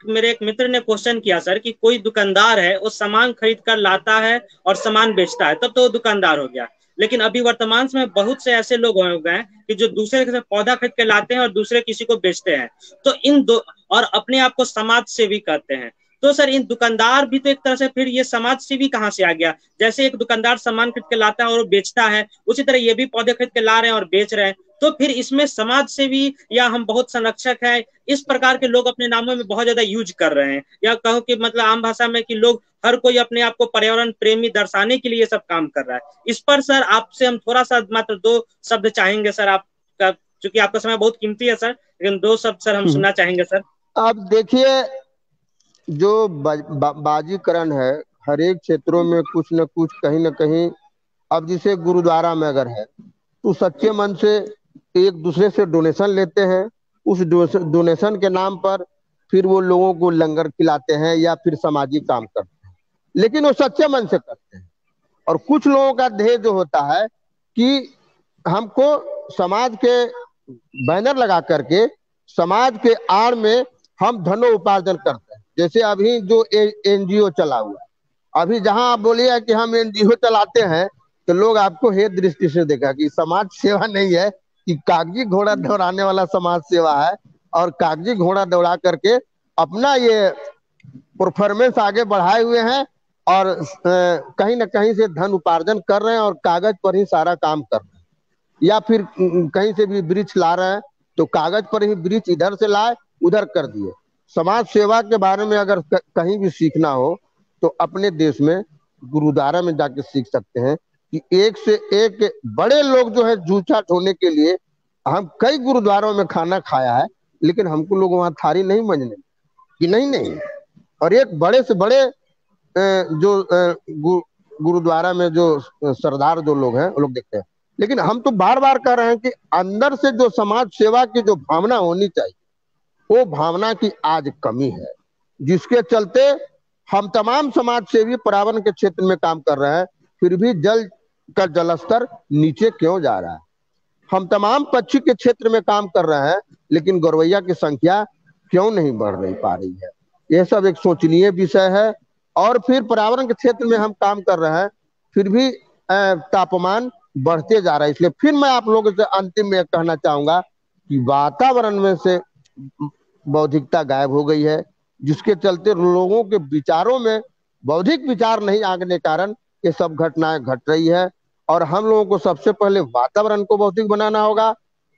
मेरे एक मित्र ने क्वेश्चन किया सर कि कोई दुकानदार है, वो सामान खरीद कर लाता है और सामान बेचता है, तब तो वो दुकानदार हो गया। लेकिन अभी वर्तमान में बहुत से ऐसे लोग हो गए हैं कि जो दूसरे से पौधा खरीद के लाते हैं और दूसरे किसी को बेचते हैं, तो इन दो और अपने आप को समाज सेवी कहते हैं। तो सर, इन दुकानदार भी तो एक तरह से फिर ये समाज सेवी कहाँ से आ गया? जैसे एक दुकानदार सामान खरीद के लाता है और बेचता है, उसी तरह ये भी पौधे खरीद के ला रहे हैं और बेच रहे हैं, तो फिर इसमें समाज सेवी या हम बहुत संरक्षक है, इस प्रकार के लोग अपने नामों में बहुत ज्यादा यूज कर रहे हैं, या कहो कि मतलब आम भाषा में कि लोग हर कोई अपने आप को पर्यावरण प्रेमी दर्शाने के लिए ये सब काम कर रहा है। इस पर सर आपसे हम थोड़ा सा मात्र 2 शब्द चाहेंगे सर, आपका चूंकि आपका समय बहुत कीमती है सर, लेकिन 2 शब्द सर हम सुनना चाहेंगे सर। अब देखिए, जो बाजीकरण है हर एक क्षेत्रों में कुछ न कुछ कहीं न कहीं, अब जैसे गुरुद्वारा में अगर है तो सच्चे मन से एक दूसरे से डोनेशन लेते हैं, उस डोनेशन के नाम पर फिर वो लोगों को लंगर खिलाते हैं या फिर सामाजिक काम करते हैं, लेकिन वो सच्चे मन से करते हैं। और कुछ लोगों का ध्येय जो होता है कि हमको समाज के बैनर लगा करके समाज के आड़ में हम धनोपार्जन करते हैं। जैसे अभी जो एनजीओ चला हुआ है, अभी जहां आप बोलिए कि हम एनजीओ चलाते हैं तो लोग आपको हे दृष्टि से देखा कि समाज सेवा नहीं है, कि कागजी घोड़ा दौड़ाने वाला समाज सेवा है और कागजी घोड़ा दौड़ा करके अपना ये परफॉर्मेंस आगे बढ़ाए हुए हैं और कहीं ना कहीं से धन उपार्जन कर रहे हैं और कागज पर ही सारा काम कर रहे हैं, या फिर कहीं से भी वृक्ष ला रहे हैं तो कागज पर ही वृक्ष इधर से लाए उधर कर दिए। समाज सेवा के बारे में अगर कहीं भी सीखना हो तो अपने देश में गुरुद्वारा में जाके सीख सकते हैं कि एक से एक बड़े लोग जो है जूझाट होने के लिए, हम कई गुरुद्वारों में खाना खाया है लेकिन हमको लोग वहां थारी नहीं मंजने कि नहीं। और एक बड़े से बड़े जो गुरुद्वारा में जो सरदार जो लोग हैं वो लोग देखते हैं, लेकिन हम तो बार बार कह रहे हैं कि अंदर से जो समाज सेवा की जो भावना होनी चाहिए वो भावना की आज कमी है, जिसके चलते हम तमाम समाज सेवी पर्यावरण के क्षेत्र में काम कर रहे हैं फिर भी जल का जलस्तर नीचे क्यों जा रहा है? हम तमाम पक्षी के क्षेत्र में काम कर रहे हैं, लेकिन गौरवैया की संख्या क्यों नहीं बढ़ रही पा रही है? यह सब एक सोचनीय विषय है। और फिर पर्यावरण के क्षेत्र में हम काम कर रहे हैं, फिर भी तापमान बढ़ते जा रहा है। इसलिए फिर मैं आप लोगों से अंतिम में कहना चाहूंगा कि वातावरण में से बौद्धिकता गायब हो गई है, जिसके चलते लोगों के विचारों में बौद्धिक विचार नहीं आने के कारण ये सब घटनाएं घट रही है। और हम लोगों को सबसे पहले वातावरण को बौद्धिक बनाना होगा,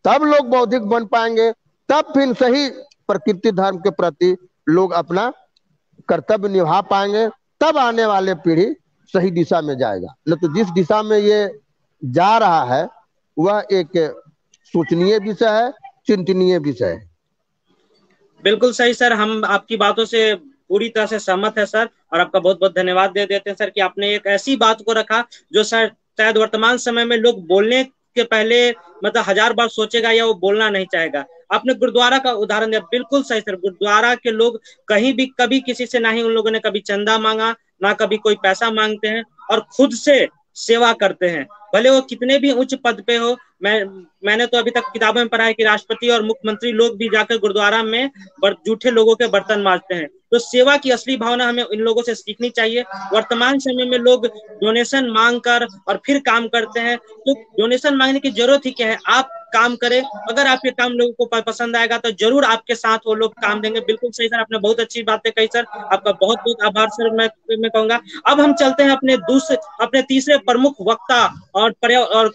तब लोग बौद्धिक बन पाएंगे, तब फिर सही प्रकृति धर्म के प्रति लोग अपना कर्तव्य निभा पाएंगे, तब आने वाले पीढ़ी सही दिशा में जाएगा। न तो जिस दिशा में ये जा रहा है वह एक सोचनीय विषय है, चिंतनीय विषय है। बिल्कुल सही सर, हम आपकी बातों से पूरी तरह से सहमत है सर, और आपका बहुत बहुत धन्यवाद दे देते हैं सर कि आपने एक ऐसी बात को रखा जो सर शायद वर्तमान समय में लोग बोलने के पहले मतलब 1000 बार सोचेगा या वो बोलना नहीं चाहेगा। आपने गुरुद्वारा का उदाहरण दिया, बिल्कुल सही सर। गुरुद्वारा के लोग कहीं भी कभी किसी से ना ही उन लोगों ने कभी चंदा मांगा, ना कभी कोई पैसा मांगते हैं, और खुद से सेवा करते हैं, भले वो कितने भी उच्च पद पे हो। मैंने तो अभी तक किताबों में पढ़ा है कि राष्ट्रपति और मुख्यमंत्री लोग भी जाकर गुरुद्वारा में जूठे लोगों के बर्तन मांजते हैं। तो सेवा की असली भावना हमें इन लोगों से सीखनी चाहिए। वर्तमान समय में लोग डोनेशन मांग कर और फिर काम करते हैं, तो डोनेशन मांगने की जरूरत ही क्या है? आप काम करें, अगर आपके काम लोगों को पसंद आएगा तो जरूर आपके साथ वो लोग काम देंगे। बिल्कुल सही सर, आपने बहुत अच्छी बातें कही सर, आपका बहुत बहुत आभार सर मैं कहूंगा। अब हम चलते हैं अपने तीसरे प्रमुख वक्ता और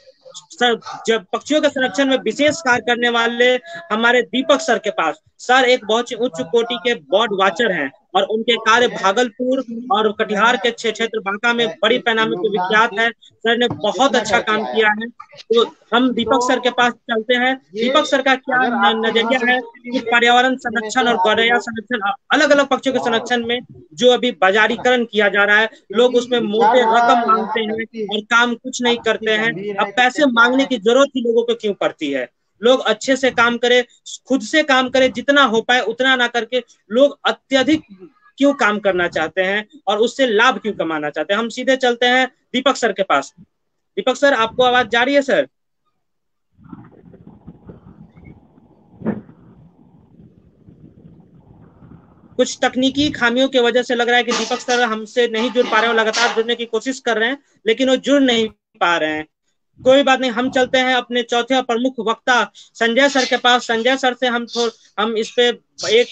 जब पक्षियों के संरक्षण में विशेष कार्य करने वाले हमारे दीपक सर के पास। सर एक बहुत ही उच्च कोटि के बर्ड वॉचर हैं, और उनके कार्य भागलपुर और कटिहार के क्षेत्र बांका में बड़ी पैमाने पर विख्यात है। सर ने बहुत अच्छा काम किया है। तो हम दीपक सर के पास चलते हैं। दीपक सर का क्या नजरिया है कि पर्यावरण संरक्षण और गौरैया संरक्षण, अलग अलग पक्षियों के संरक्षण में जो अभी बाजारीकरण किया जा रहा है, लोग उसमें मोटे रकम मांगते हैं और काम कुछ नहीं करते हैं। अब पैसे मांगने की जरूरत ही लोगों को क्यों पड़ती है? लोग अच्छे से काम करें, खुद से काम करें, जितना हो पाए उतना ना करके लोग अत्यधिक क्यों काम करना चाहते हैं और उससे लाभ क्यों कमाना चाहते हैं? हम सीधे चलते हैं दीपक सर के पास। दीपक सर, आपको आवाज जा रही है सर? कुछ तकनीकी खामियों की वजह से लग रहा है कि दीपक सर हमसे नहीं जुड़ पा रहे हैं, लगातार जुड़ने की कोशिश कर रहे हैं लेकिन वो जुड़ नहीं पा रहे हैं। कोई बात नहीं, हम चलते हैं अपने चौथे प्रमुख वक्ता संजय सर के पास। संजय सर से हम इस पे एक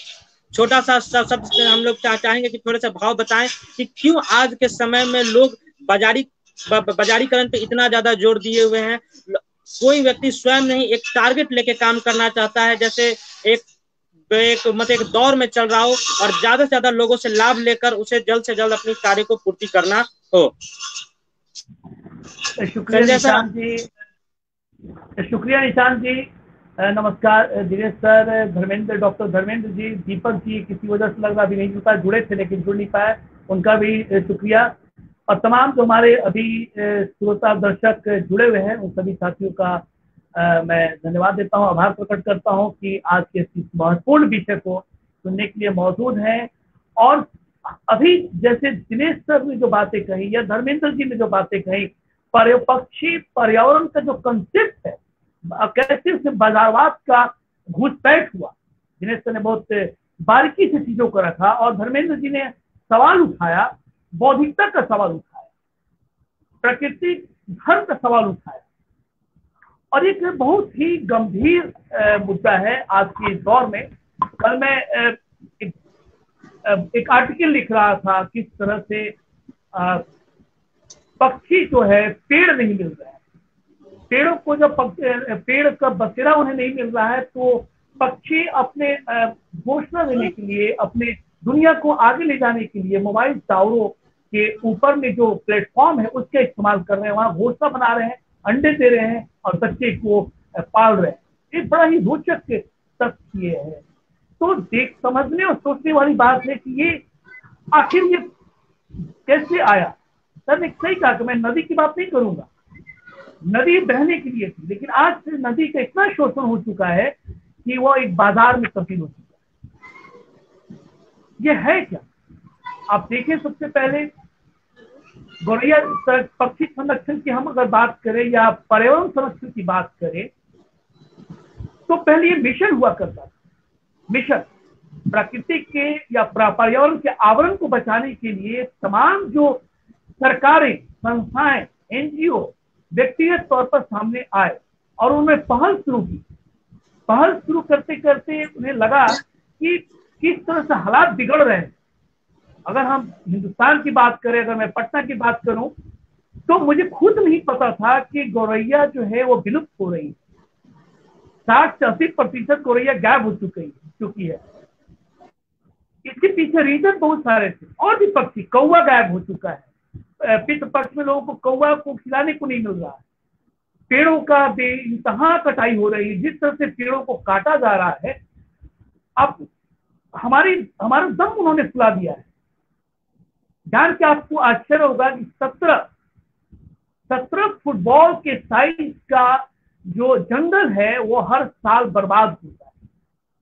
छोटा सा शब्द हम लोग चाहेंगे कि थोड़े से भाव बताएं कि क्यों आज के समय में लोग बाजारीकरण पे इतना ज्यादा जोर दिए हुए हैं। कोई व्यक्ति स्वयं नहीं एक टारगेट लेके काम करना चाहता है, जैसे एक दौर में चल रहा हो और ज्यादा से ज्यादा लोगों से लाभ लेकर उसे जल्द से जल्द अपनी कार्य को पूर्ति करना हो। शुक्रिया निशांत जी, शुक्रिया निशांत जी। नमस्कार दिनेश सर, धर्मेंद्र, डॉक्टर धर्मेंद्र जी, दीपक जी किसी वजह से लग रहा अभी नहीं जुड़ा, जुड़े थे लेकिन जुड़ नहीं पाए, उनका भी शुक्रिया। और तमाम जो हमारे अभी श्रोता दर्शक जुड़े हुए हैं उन सभी साथियों का मैं धन्यवाद देता हूं, आभार प्रकट करता हूं कि आज के इस महत्वपूर्ण विषय को सुनने के लिए मौजूद हैं। और अभी जैसे दिनेश सर ने जो बातें कही या धर्मेंद्र जी ने जो बातें कही, पक्षी पर्यावरण का जो कंसेप्ट है कैसे उसमें बाजारवाद का घुसपैठ हुआ, दिनेश सर ने बहुत बारीकी से चीजों को रखा और धर्मेंद्र जी ने सवाल उठाया, बौद्धिकता का सवाल उठाया, प्रकृति धर्म का सवाल उठाया। और एक बहुत ही गंभीर मुद्दा है आज के दौर में। कल मैं एक आर्टिकल लिख रहा था किस तरह से पक्षी जो है पेड़ नहीं मिल रहा है, पेड़ों को जब पेड़ का बसेरा उन्हें नहीं मिल रहा है तो पक्षी अपने घोषणा देने के लिए, अपने दुनिया को आगे ले जाने के लिए मोबाइल टावरों के ऊपर में जो प्लेटफॉर्म है उसका इस्तेमाल कर रहे हैं, वहां घोंसला बना रहे हैं, अंडे दे रहे हैं और बच्चे को पाल रहे हैं। ये बड़ा ही रोचक तथ्य ये है। तो देख समझने और सोचने वाली बात है कि ये आखिर ये कैसे आया। सर ने सही कहा कि मैं नदी की बात नहीं करूंगा, नदी बहने के लिए थी, लेकिन आज से नदी का इतना शोषण हो चुका है कि वो एक बाजार में तब्दील हो चुका है। ये है क्या? आप देखें, सबसे पहले गौरैया पक्षी संरक्षण की हम अगर बात करें या पर्यावरण संरक्षण की बात करें तो पहले ये मिशन हुआ करता था। मिशन प्रकृति के या पर्यावरण के आवरण को बचाने के लिए तमाम जो सरकारें, संस्थाएं, एनजीओ व्यक्तिगत तौर पर सामने आए और उन्होंने पहल शुरू की। पहल शुरू करते करते उन्हें लगा कि किस तरह से हालात बिगड़ रहे हैं। अगर हम हिंदुस्तान की बात करें, अगर मैं पटना की बात करूं, तो मुझे खुद नहीं पता था कि गौरैया जो है वो विलुप्त हो रही है। 60 से 80% गौरैया गायब हो चुकी है। इसके पीछे रीजन बहुत सारे थे। और भी पक्षी, कौवा गायब हो चुका है। पितृ पक्ष में लोगों को कौवा को खिलाने को नहीं मिल रहा है। पेड़ों का बेइंतहा कटाई हो रही है। जिस तरह से पेड़ों को काटा जा रहा है, अब हमारा दम उन्होंने फुला दिया है। जान के आपको आश्चर्य होगा कि 17 फुटबॉल के साइज का जो जंगल है वो हर साल बर्बाद होता है।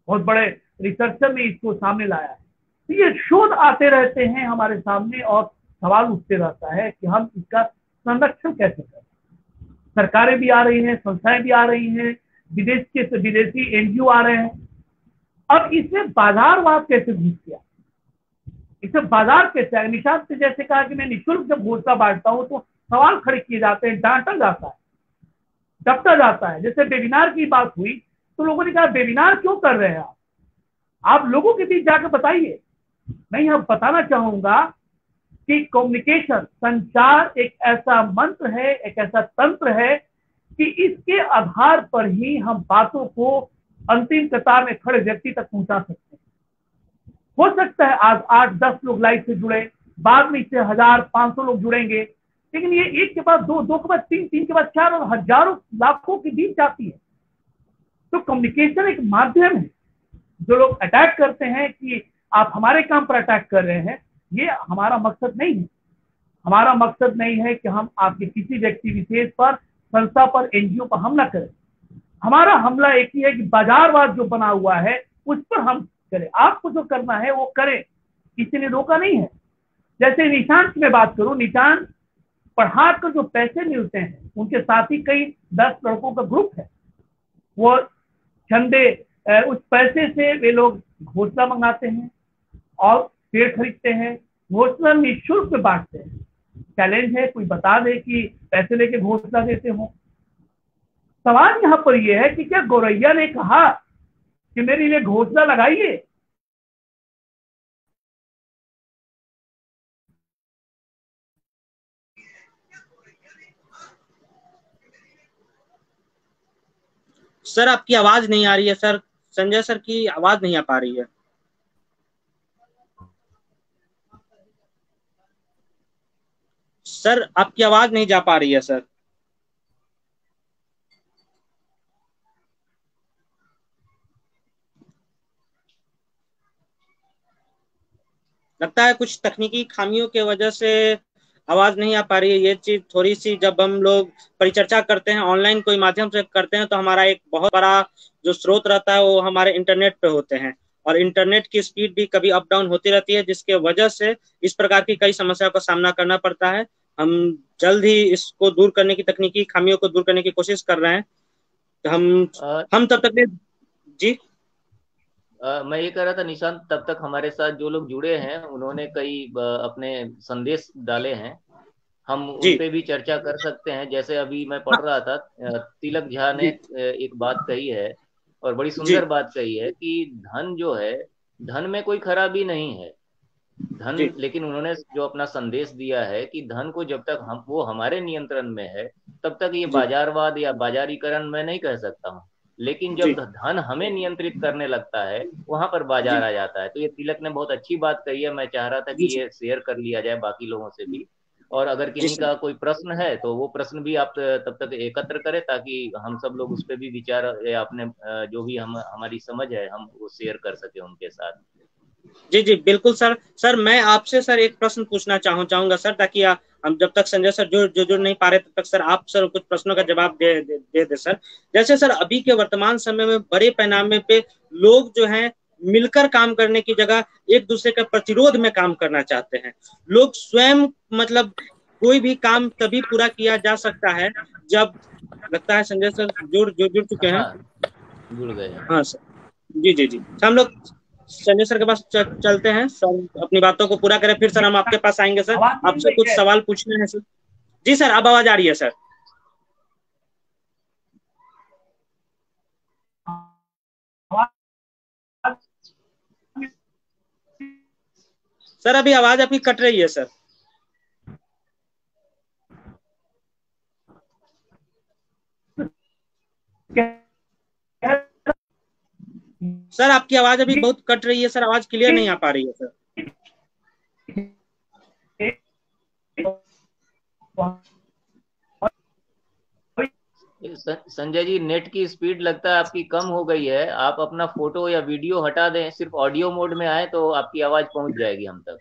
बहुत बड़े रिसर्चर ने इसको सामने लाया है। तो ये शोध आते रहते हैं हमारे सामने और सवाल उठते रहता है कि हम इसका संरक्षण कैसे करें। सरकारें भी आ रही हैं, संस्थाएं भी आ रही हैं, विदेशी एनजीओ आ रहे हैं। अब इसमें बाजारवाद कैसे घुस गया, इसमें बाजार कैसे आया। निशांत ने जैसे कहा कि मैं निःशुल्क जब घोषणा बांटता हूं तो सवाल खड़े किए जाते हैं, डांटा जाता है, डपटा जाता है। जैसे वेबिनार की बात हुई तो लोगों ने कहा वेबिनार क्यों कर रहे हैं आप लोगों के बीच जाकर बताइए। मैं यह बताना चाहूंगा कि कम्युनिकेशन, संचार एक ऐसा मंत्र है, एक ऐसा तंत्र है कि इसके आधार पर ही हम बातों को अंतिम कतार में खड़े व्यक्ति तक पहुंचा सकते हैं। हो सकता है आज 8-10 लोग लाइव से जुड़े, बाद में इससे 1000-500 लोग जुड़ेंगे, लेकिन ये एक के बाद दो, दो के बाद तीन, तीन के बाद 4 और हजारों लाखों के बीच जाती है। तो कम्युनिकेशन एक माध्यम है। जो लोग अटैक करते हैं कि आप हमारे काम पर अटैक कर रहे हैं, ये हमारा मकसद नहीं है। हमारा मकसद नहीं है कि हम आपके किसी व्यक्ति विशेष पर, संस्था पर, एनजीओ पर हमला करें। हमारा हमला एक ही है कि बाजारवाद जो बना हुआ है उस पर हम करें। आपको जो करना है वो करें, किसी ने रोका नहीं है। जैसे निशांत की मैं बात करूं, निशांत पढ़ाकर जो पैसे मिलते हैं उनके साथ ही कई 10 लड़कों का ग्रुप है। वो चंदे, उस पैसे से वे लोग घोंसला मंगाते हैं और पेड़ खरीदते हैं, घोंसला निःशुल्क में बांटते हैं। चैलेंज है कोई बता दे कि पैसे लेके घोंसला देते हो। सवाल यहाँ पर यह है कि क्या गौरैया ने कहा कि मेरे लिए घोंसला लगाइए? सर आपकी आवाज नहीं आ रही है सर। संजय सर की आवाज नहीं आ पा रही है। सर आपकी आवाज नहीं जा पा रही है सर। लगता है कुछ तकनीकी खामियों के वजह से आवाज नहीं आ पा रही है। ये चीज थोड़ी सी, जब हम लोग परिचर्चा करते हैं ऑनलाइन कोई माध्यम से करते हैं तो हमारा एक बहुत बड़ा जो स्रोत रहता है वो हमारे इंटरनेट पे होते हैं, और इंटरनेट की स्पीड भी कभी अप डाउन होती रहती है, जिसके वजह से इस प्रकार की कई समस्याओं का सामना करना पड़ता है। हम जल्द ही इसको दूर करने की, तकनीकी खामियों को दूर करने की कोशिश कर रहे हैं। तो हम तब तक जी मैं ये कह रहा था निशांत, तब तक हमारे साथ जो लोग जुड़े हैं उन्होंने कई अपने संदेश डाले हैं, हम उन पे भी चर्चा कर सकते हैं। जैसे अभी मैं पढ़ रहा था, तिलक झा ने एक बात कही है और बड़ी सुंदर बात कही है कि धन जो है, धन में कोई खराबी नहीं है धन, लेकिन उन्होंने जो अपना संदेश दिया है कि धन को जब तक वो हमारे नियंत्रण में है तब तक ये बाजारवाद या बाजारीकरण मैं नहीं कह सकता हूँ, लेकिन जब धन हमें नियंत्रित करने लगता है वहां पर बाजार आ जाता है। तो ये तिलक ने बहुत अच्छी बात कही है। मैं चाह रहा था कि ये शेयर कर लिया जाए बाकी लोगों से भी, और अगर किसी का कोई प्रश्न है तो वो प्रश्न भी आप तब तक एकत्र करें ताकि हम सब लोग उस पर भी विचार या अपने जो भी हमारी समझ है हम वो शेयर कर सके उनके साथ। जी बिल्कुल सर मैं आपसे सर एक प्रश्न पूछना चाहूंगा सर, ताकि हम जब तक संजय सर जुड़ नहीं पा रहे तब तक सर आप सर कुछ प्रश्नों का जवाब दे सर। जैसे सर अभी के वर्तमान समय में बड़े पैमाने पे लोग जो हैं मिलकर काम करने की जगह एक दूसरे के प्रतिरोध में काम करना चाहते हैं। लोग स्वयं मतलब कोई भी काम तभी पूरा किया जा सकता है जब, लगता है संजय सर जुड़ चुके हैं। हाँ, जुड़ गए। हाँ सर, जी जी जी, हम लोग संजय सर के पास चलते हैं सर, अपनी बातों को पूरा करें, फिर सर हम आपके पास आएंगे सर, आपसे कुछ सवाल पूछने हैं सर। जी सर, अब आवाज आ रही है सर? सर अभी आवाज आपकी कट रही है सर। सर आपकी आवाज अभी बहुत कट रही है सर, आवाज क्लियर नहीं आ पा रही है सर। संजय जी, नेट की स्पीड लगता है आपकी कम हो गई है। आप अपना फोटो या वीडियो हटा दें, सिर्फ ऑडियो मोड में आए तो आपकी आवाज पहुंच जाएगी हम तक।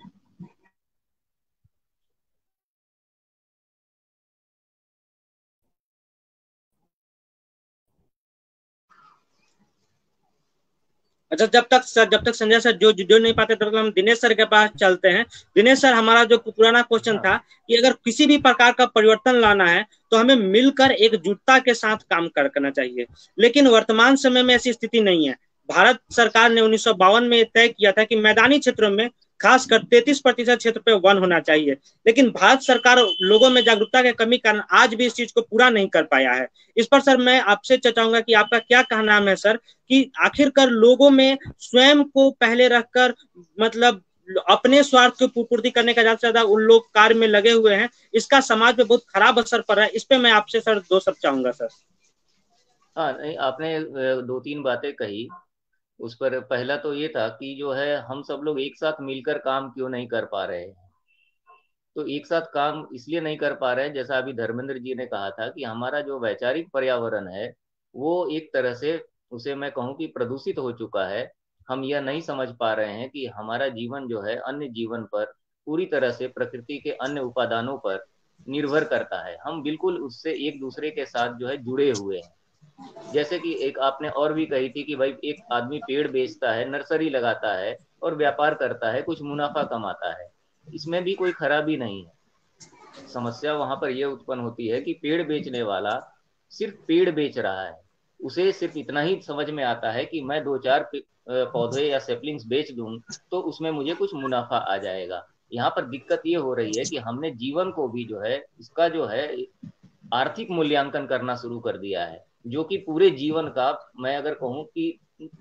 अच्छा, जब तक संजय सर जो नहीं पाते तब तक हम दिनेश सर के पास चलते हैं। दिनेश सर, हमारा जो पुराना क्वेश्चन था कि अगर किसी भी प्रकार का परिवर्तन लाना है तो हमें मिलकर एकजुटता के साथ काम करना चाहिए, लेकिन वर्तमान समय में ऐसी स्थिति नहीं है। भारत सरकार ने 1952 में तय किया था कि मैदानी क्षेत्रों में खासकर 33% क्षेत्र पे वन होना चाहिए, लेकिन भारत सरकार लोगों में जागरूकता की कमी कारण आज भी इस चीज को पूरा नहीं कर पाया है। इस पर सर मैं आपसे चाहूंगा कि आपका क्या कहना है सर, कि आखिरकार लोगों में स्वयं को पहले रखकर, मतलब अपने स्वार्थ की पूर्ति करने का ज्यादा से ज्यादा उन लोग कार्य में लगे हुए हैं, इसका समाज पे बहुत खराब असर पड़ रहा है। इस पे मैं आपसे सर दो शब्द चाहूंगा सर। हाँ, नहीं, आपने दो तीन बातें कही। उस पर पहला तो ये था कि जो है हम सब लोग एक साथ मिलकर काम क्यों नहीं कर पा रहे हैं। तो एक साथ काम इसलिए नहीं कर पा रहे हैं, जैसा अभी धर्मेंद्र जी ने कहा था कि हमारा जो वैचारिक पर्यावरण है वो एक तरह से, उसे मैं कहूँ कि प्रदूषित हो चुका है। हम यह नहीं समझ पा रहे हैं कि हमारा जीवन जो है अन्य जीवन पर पूरी तरह से प्रकृति के अन्य उपादानों पर निर्भर करता है। हम बिल्कुल उससे एक दूसरे के साथ जो है जुड़े हुए हैं। जैसे कि एक आपने और भी कही थी कि भाई एक आदमी पेड़ बेचता है, नर्सरी लगाता है और व्यापार करता है, कुछ मुनाफा कमाता है, इसमें भी कोई खराबी नहीं है। समस्या वहां पर यह उत्पन्न होती है कि पेड़ बेचने वाला सिर्फ पेड़ बेच रहा है, उसे सिर्फ इतना ही समझ में आता है कि मैं दो चार पौधे या सेपलिंग्स बेच दूं तो उसमें मुझे कुछ मुनाफा आ जाएगा। यहाँ पर दिक्कत ये हो रही है कि हमने जीवन को भी जो है इसका जो है आर्थिक मूल्यांकन करना शुरू कर दिया है, जो कि पूरे जीवन का, मैं अगर कहूं कि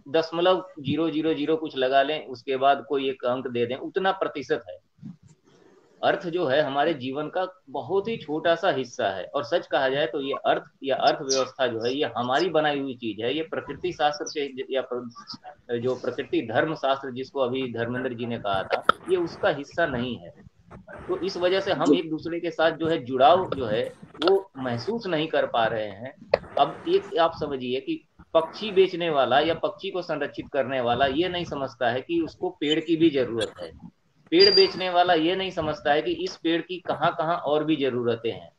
0.000 कुछ लगा लें, उसके बाद कोई एक अंक दे दें, उतना प्रतिशत है। अर्थ जो है हमारे जीवन का बहुत ही छोटा सा हिस्सा है। और सच कहा जाए तो ये अर्थ या अर्थव्यवस्था जो है ये हमारी बनाई हुई चीज है। ये प्रकृति शास्त्र से या जो प्रकृति धर्म शास्त्र जिसको अभी धर्मेंद्र जी ने कहा था, ये उसका हिस्सा नहीं है। तो इस वजह से हम एक दूसरे के साथ जो है जुड़ाव जो है वो महसूस नहीं कर पा रहे हैं। अब एक आप समझिए कि पक्षी बेचने वाला या पक्षी को संरक्षित करने वाला ये नहीं समझता है कि उसको पेड़ की भी जरूरत है। पेड़ बेचने वाला ये नहीं समझता है कि इस पेड़ की कहाँ कहाँ और भी जरूरतें हैं।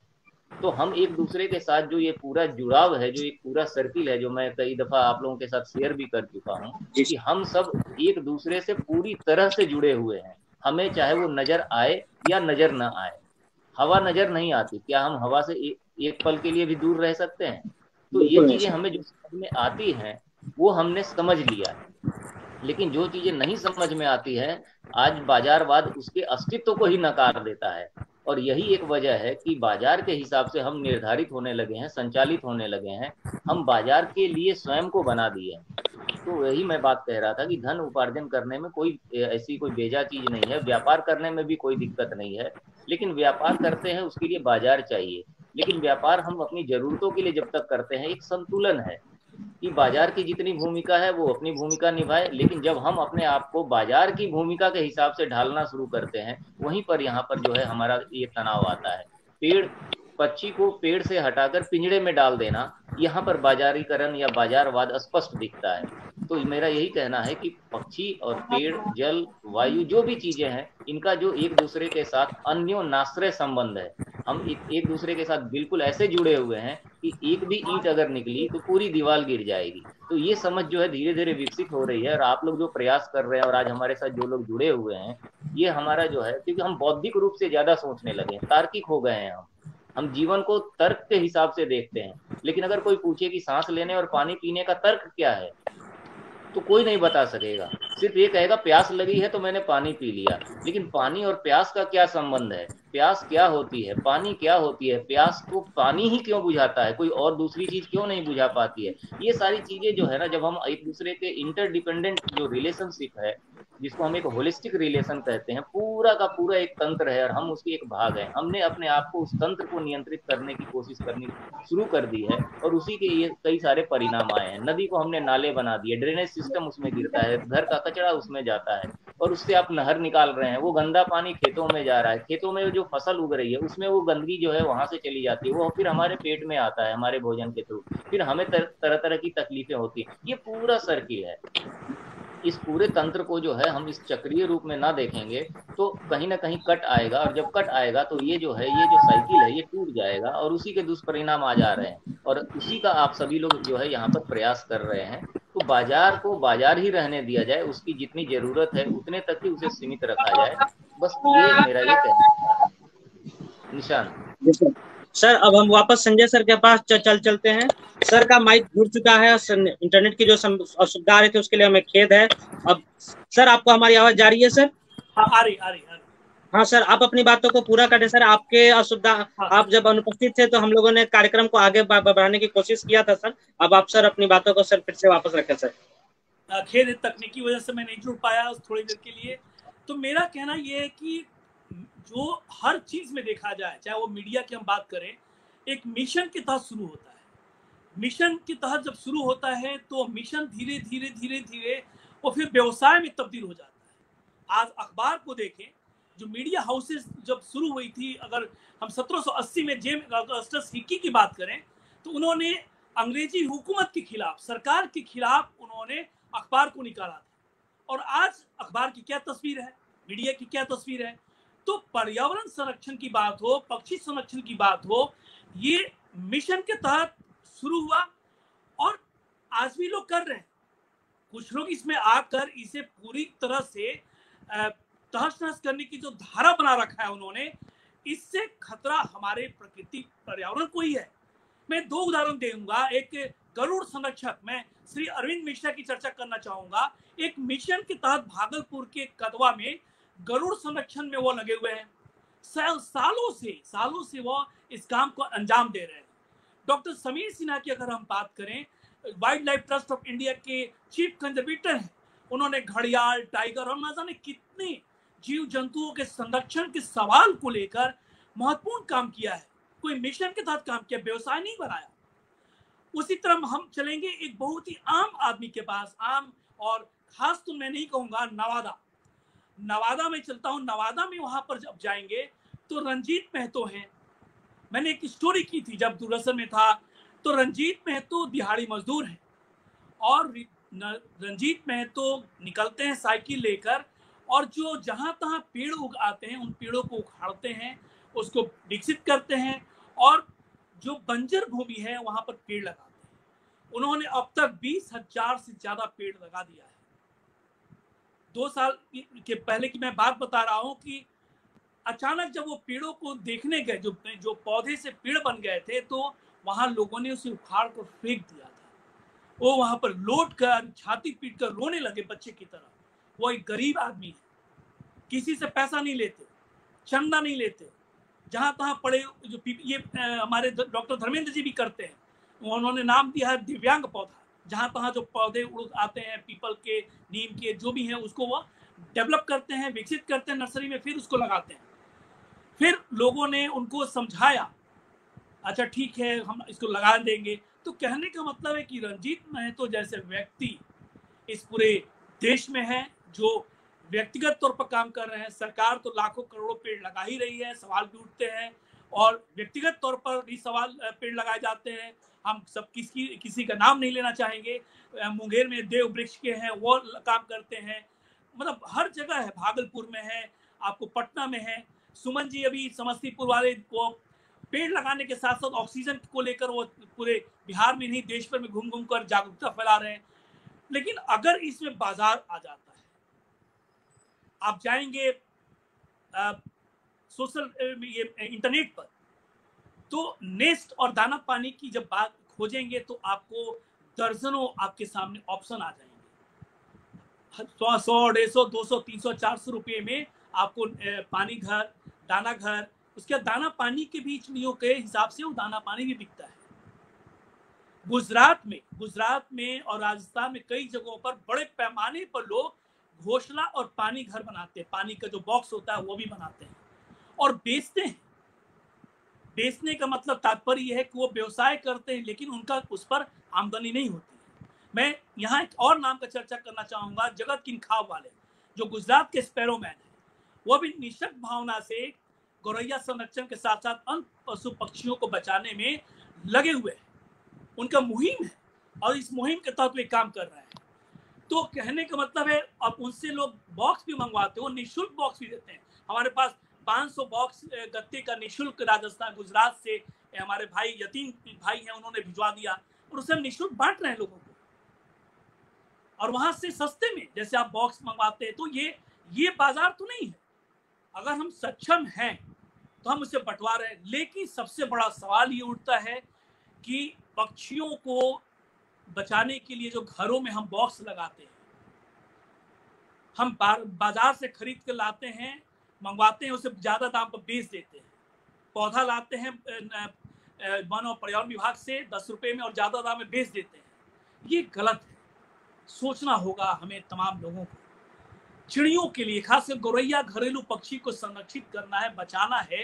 तो हम एक दूसरे के साथ जो ये पूरा जुड़ाव है, जो एक पूरा सर्किल है, जो मैं कई दफा आप लोगों के साथ शेयर भी कर चुका हूँ कि हम सब एक दूसरे से पूरी तरह से जुड़े हुए हैं। हमें चाहे वो नजर आए या नजर ना आए। हवा नजर नहीं आती, क्या हम हवा से एक पल के लिए भी दूर रह सकते हैं? तो ये चीजें हमें जो समझ में आती हैं वो हमने समझ लिया है, लेकिन जो चीजें नहीं समझ में आती है आज बाजारवाद उसके अस्तित्व को ही नकार देता है। और यही एक वजह है कि बाजार के हिसाब से हम निर्धारित होने लगे हैं, संचालित होने लगे हैं। हम बाजार के लिए स्वयं को बना दिए। तो वही मैं बात कह रहा था कि धन उपार्जन करने में कोई ऐसी कोई बेजा चीज नहीं है, व्यापार करने में भी कोई दिक्कत नहीं है, लेकिन व्यापार करते हैं उसके लिए बाजार चाहिए। लेकिन व्यापार हम अपनी जरूरतों के लिए जब तक करते हैं, एक संतुलन है कि बाजार की जितनी भूमिका है वो अपनी भूमिका निभाए, लेकिन जब हम अपने आप को बाजार की भूमिका के हिसाब से ढालना शुरू करते हैं, वहीं पर यहाँ पर जो है हमारा ये तनाव आता है। पक्षी को पेड़ से हटाकर पिंजड़े में डाल देना, यहाँ पर बाजारीकरण या बाजारवाद स्पष्ट दिखता है। तो मेरा यही कहना है कि पक्षी और पेड़, जल, वायु, जो भी चीजें हैं, इनका जो एक दूसरे के साथ अन्योनाश्रय संबंध है, हम एक दूसरे के साथ बिल्कुल ऐसे जुड़े हुए हैं कि एक भी ईंट अगर निकली तो पूरी दीवार गिर जाएगी। तो ये समझ जो है धीरे धीरे विकसित हो रही है। और आप लोग जो प्रयास कर रहे हैं और आज हमारे साथ जो लोग जुड़े हुए हैं, ये हमारा जो है, क्योंकि हम बौद्धिक रूप से ज्यादा सोचने लगे, तार्किक हो गए हैं हम जीवन को तर्क के हिसाब से देखते हैं। लेकिन अगर कोई पूछे कि सांस लेने और पानी पीने का तर्क क्या है, तो कोई नहीं बता सकेगा। सिर्फ ये कहेगा प्यास लगी है तो मैंने पानी पी लिया। लेकिन पानी और प्यास का क्या संबंध है, प्यास क्या होती है, पानी क्या होती है, प्यास को पानी ही क्यों बुझाता है, कोई और दूसरी चीज क्यों नहीं बुझा पाती है। ये सारी चीजें जो है ना, जब हम एक दूसरे के इंटरडिपेंडेंट जो रिलेशनशिप है, जिसको हम एक होलिस्टिक रिलेशन कहते हैं, पूरा का पूरा एक तंत्र है और हम उसके एक भाग हैं। हमने अपने आप को उस तंत्र को नियंत्रित करने की कोशिश करनी शुरू कर दी है और उसी के ये कई सारे परिणाम आए हैं। नदी को हमने नाले बना दिए, ड्रेनेज सिस्टम उसमें गिरता है, घर का कचरा उसमें जाता है और उससे आप नहर निकाल रहे हैं, वो गंदा पानी खेतों में जा रहा है, खेतों में जो फसल उग रही है उसमें वो गंदगी जो है वहां से चली जाती है, वो फिर हमारे पेट में आता है हमारे भोजन के थ्रू, फिर हमें तरह तरह की तकलीफें होती है। ये पूरा सर्किल है। इस पूरे तंत्र को जो है हम इस चक्रीय रूप में ना देखेंगे तो कहीं ना कहीं कट आएगा, और जब कट आएगा तो ये जो है, ये जो साइकिल है, ये टूट जाएगा और उसी के दुष्परिणाम आ जा रहे हैं। और उसी का आप सभी लोग जो है यहाँ पर प्रयास कर रहे हैं। तो बाजार को बाजार ही रहने दिया जाए, उसकी जितनी जरूरत है उतने तक ही उसे सीमित रखा जाए। बस ये मेरा ये कहना है। निशांत सर, अब हम वापस संजय सर के पास चलते हैं। सर का माइक जुड़ चुका है, इंटरनेट की जो असुविधा आ रही थी उसके लिए हमें खेद है। अब सर, आपको हमारी आवाज जा रही है सर? हाँ, आ रही। हाँ सर, आप अपनी बातों को पूरा करें सर। आपके असुविधा, आप जब अनुपस्थित थे तो हम लोगों ने कार्यक्रम को आगे बढ़ाने की कोशिश किया था सर। अब आप सर अपनी बातों को सर फिर से वापस रखें सर। खेद, तकनीकी वजह से मैं नहीं जुड़ पाया थोड़ी देर के लिए। तो मेरा कहना ये है कि जो हर चीज में देखा जाए, चाहे वो मीडिया की हम बात करें, एक मिशन के तहत शुरू होता है। मिशन के तहत जब शुरू होता है तो मिशन धीरे धीरे धीरे धीरे वो फिर व्यवसाय में तब्दील हो जाता है। आज अखबार को देखें, जो मीडिया हाउसेस जब शुरू हुई थी, अगर हम 1780 में जेम्स ऑगस्टस हिकी की बात करें तो उन्होंने अंग्रेजी हुकूमत के खिलाफ, सरकार के खिलाफ उन्होंने अखबार को निकाला था। और आज अखबार की क्या तस्वीर है, मीडिया की क्या तस्वीर है? तो पर्यावरण संरक्षण की बात हो, पक्षी संरक्षण की बात हो, ये मिशन के तहत शुरू हुआ और आज भी लोग कर रहे हैं। कुछ लोग इसमें आकर इसे पूरी तरह से तहस नहस करने की जो धारा बना रखा है उन्होंने, इससे खतरा हमारे प्रकृति पर्यावरण को ही है। मैं दो उदाहरण दूंगा। एक गरुड़ संरक्षक, मैं श्री अरविंद मिश्रा की चर्चा करना चाहूंगा। एक मिशन के तहत भागलपुर के कदवा में गरुड़ संरक्षण में वो लगे हुए हैं। सालों से वो इस काम को अंजाम दे रहे हैं। डॉक्टर समीर सिन्हा की अगर हम बात करें, wild life trust of India के चीफ कंजर्वेटर हैं। उन्होंने घड़ियाल, टाइगर और न जाने कितने जीव जंतुओं के संरक्षण के सवाल को लेकर महत्वपूर्ण काम किया है। कोई मिशन के तहत काम किया, व्यवसाय नहीं बनाया। उसी तरह हम चलेंगे एक बहुत ही आम आदमी के पास, आम और खास तो मैं नहीं कहूंगा, नवादा में चलता हूं। नवादा में वहां पर जब जाएंगे तो रंजीत महतो हैं। मैंने एक स्टोरी की थी जब दूरदर्शन में था, तो रंजीत महतो दिहाड़ी मजदूर हैं और रंजीत महतो निकलते हैं साइकिल लेकर और जो जहां तहां पेड़ उगाते हैं उन पेड़ों को उखाड़ते हैं, उसको विकसित करते हैं और जो बंजर भूमि है वहां पर पेड़ लगाते हैं। उन्होंने अब तक 20,000 से ज्यादा पेड़ लगा दिया है। 2 साल के पहले की मैं बात बता रहा हूं कि अचानक जब वो पेड़ों को देखने गए, जो पौधे से पेड़ बन गए थे, तो वहां लोगों ने उसे उखाड़ कर फेंक दिया था। वो वहां पर लौट कर छाती पीट कर रोने लगे बच्चे की तरह। वो एक गरीब आदमी है, किसी से पैसा नहीं लेते, चंदा नहीं लेते, जहां तहां पड़े जो ये हमारे डॉक्टर धर्मेंद्र जी भी करते हैं। उन्होंने नाम दिया है दिव्यांग पौधा। जहां तहां जो पौधे उड़ आते हैं, पीपल के, नीम के, जो भी हैं, उसको वो डेवलप करते हैं, विकसित करते हैं नर्सरी में, फिर उसको लगाते हैं। फिर लोगों ने उनको समझाया, अच्छा ठीक है हम इसको लगा देंगे। तो कहने का मतलब है कि रंजीत महतो जैसे व्यक्ति इस पूरे देश में है जो व्यक्तिगत तौर पर काम कर रहे हैं। सरकार तो लाखों करोड़ों पेड़ लगा ही रही है, सवाल भी उठते हैं और व्यक्तिगत तौर पर भी सवाल पेड़ लगाए जाते हैं। हम सब किसी का नाम नहीं लेना चाहेंगे। मुंगेर में देव वृक्ष के हैं, वो काम करते हैं। मतलब हर जगह है, भागलपुर में है, आपको पटना में है। सुमन जी अभी समस्तीपुर वाले को पेड़ लगाने के साथ साथ ऑक्सीजन को लेकर वो पूरे बिहार में नहीं देश भर में घूम घूम कर जागरूकता फैला रहे हैं। लेकिन अगर इसमें बाजार आ जाता है, आप जाएंगे सोशल ये इंटरनेट पर, तो नेस्ट और दाना पानी की जब बात खोजेंगे तो आपको दर्जनों आपके सामने ऑप्शन आ जाएंगे। 100, 150, 200, 300, 400 रुपये में आपको पानी घर, दाना घर, उसके बाद दाना पानी के भी चिड़ियों के हिसाब से वो दाना पानी भी बिकता है। गुजरात में और राजस्थान में कई जगहों पर बड़े पैमाने पर लोग घोंसला और पानी घर बनाते हैं, पानी का जो बॉक्स होता है वो भी बनाते हैं और बेचते हैं। बेचने का मतलब तात्पर्य यह है कि वो व्यवसाय करते हैं, लेकिन उनका उस पर आमदनी नहीं होती है। मैं यहाँ एक और नाम का चर्चा करना चाहूंगा, जगत किंखाब वाले, जो गुजरात के स्पैरोमैन है। वो भी निःशक्त भावना से गौरैया संरक्षण के साथ साथ अन्य पशु पक्षियों को बचाने में लगे हुए हैं। उनका मुहिम है और इस मुहिम के तहत वे काम कर रहे हैं। तो कहने का मतलब है, अब उनसे लोग बॉक्स भी मंगवाते हैं, वो निःशुल्क बॉक्स भी देते हैं। हमारे पास 500 बॉक्स गत्ते का निःशुल्क राजस्थान गुजरात से हमारे भाई यतीम भाई हैं, उन्होंने भिजवा दिया और उसे हम निःशुल्क बांट रहे हैं लोगों को। और वहां से सस्ते में जैसे आप बॉक्स मंगवाते हैं, तो ये बाजार तो नहीं है। अगर हम सक्षम हैं तो हम उसे बंटवा रहे हैं। लेकिन सबसे बड़ा सवाल ये उठता है कि पक्षियों को बचाने के लिए जो घरों में हम बॉक्स लगाते हैं, हम बाजार से खरीद कर लाते हैं, मंगवाते हैं, उसे ज्यादा दाम पर बेच देते हैं। पौधा लाते हैं वन और पर्यावरण विभाग से 10 रुपए में और ज्यादा दाम में बेच देते हैं। ये गलत है। सोचना होगा हमें तमाम लोगों को। चिड़ियों के लिए, खासकर गौरैया घरेलू पक्षी को संरक्षित करना है, बचाना है,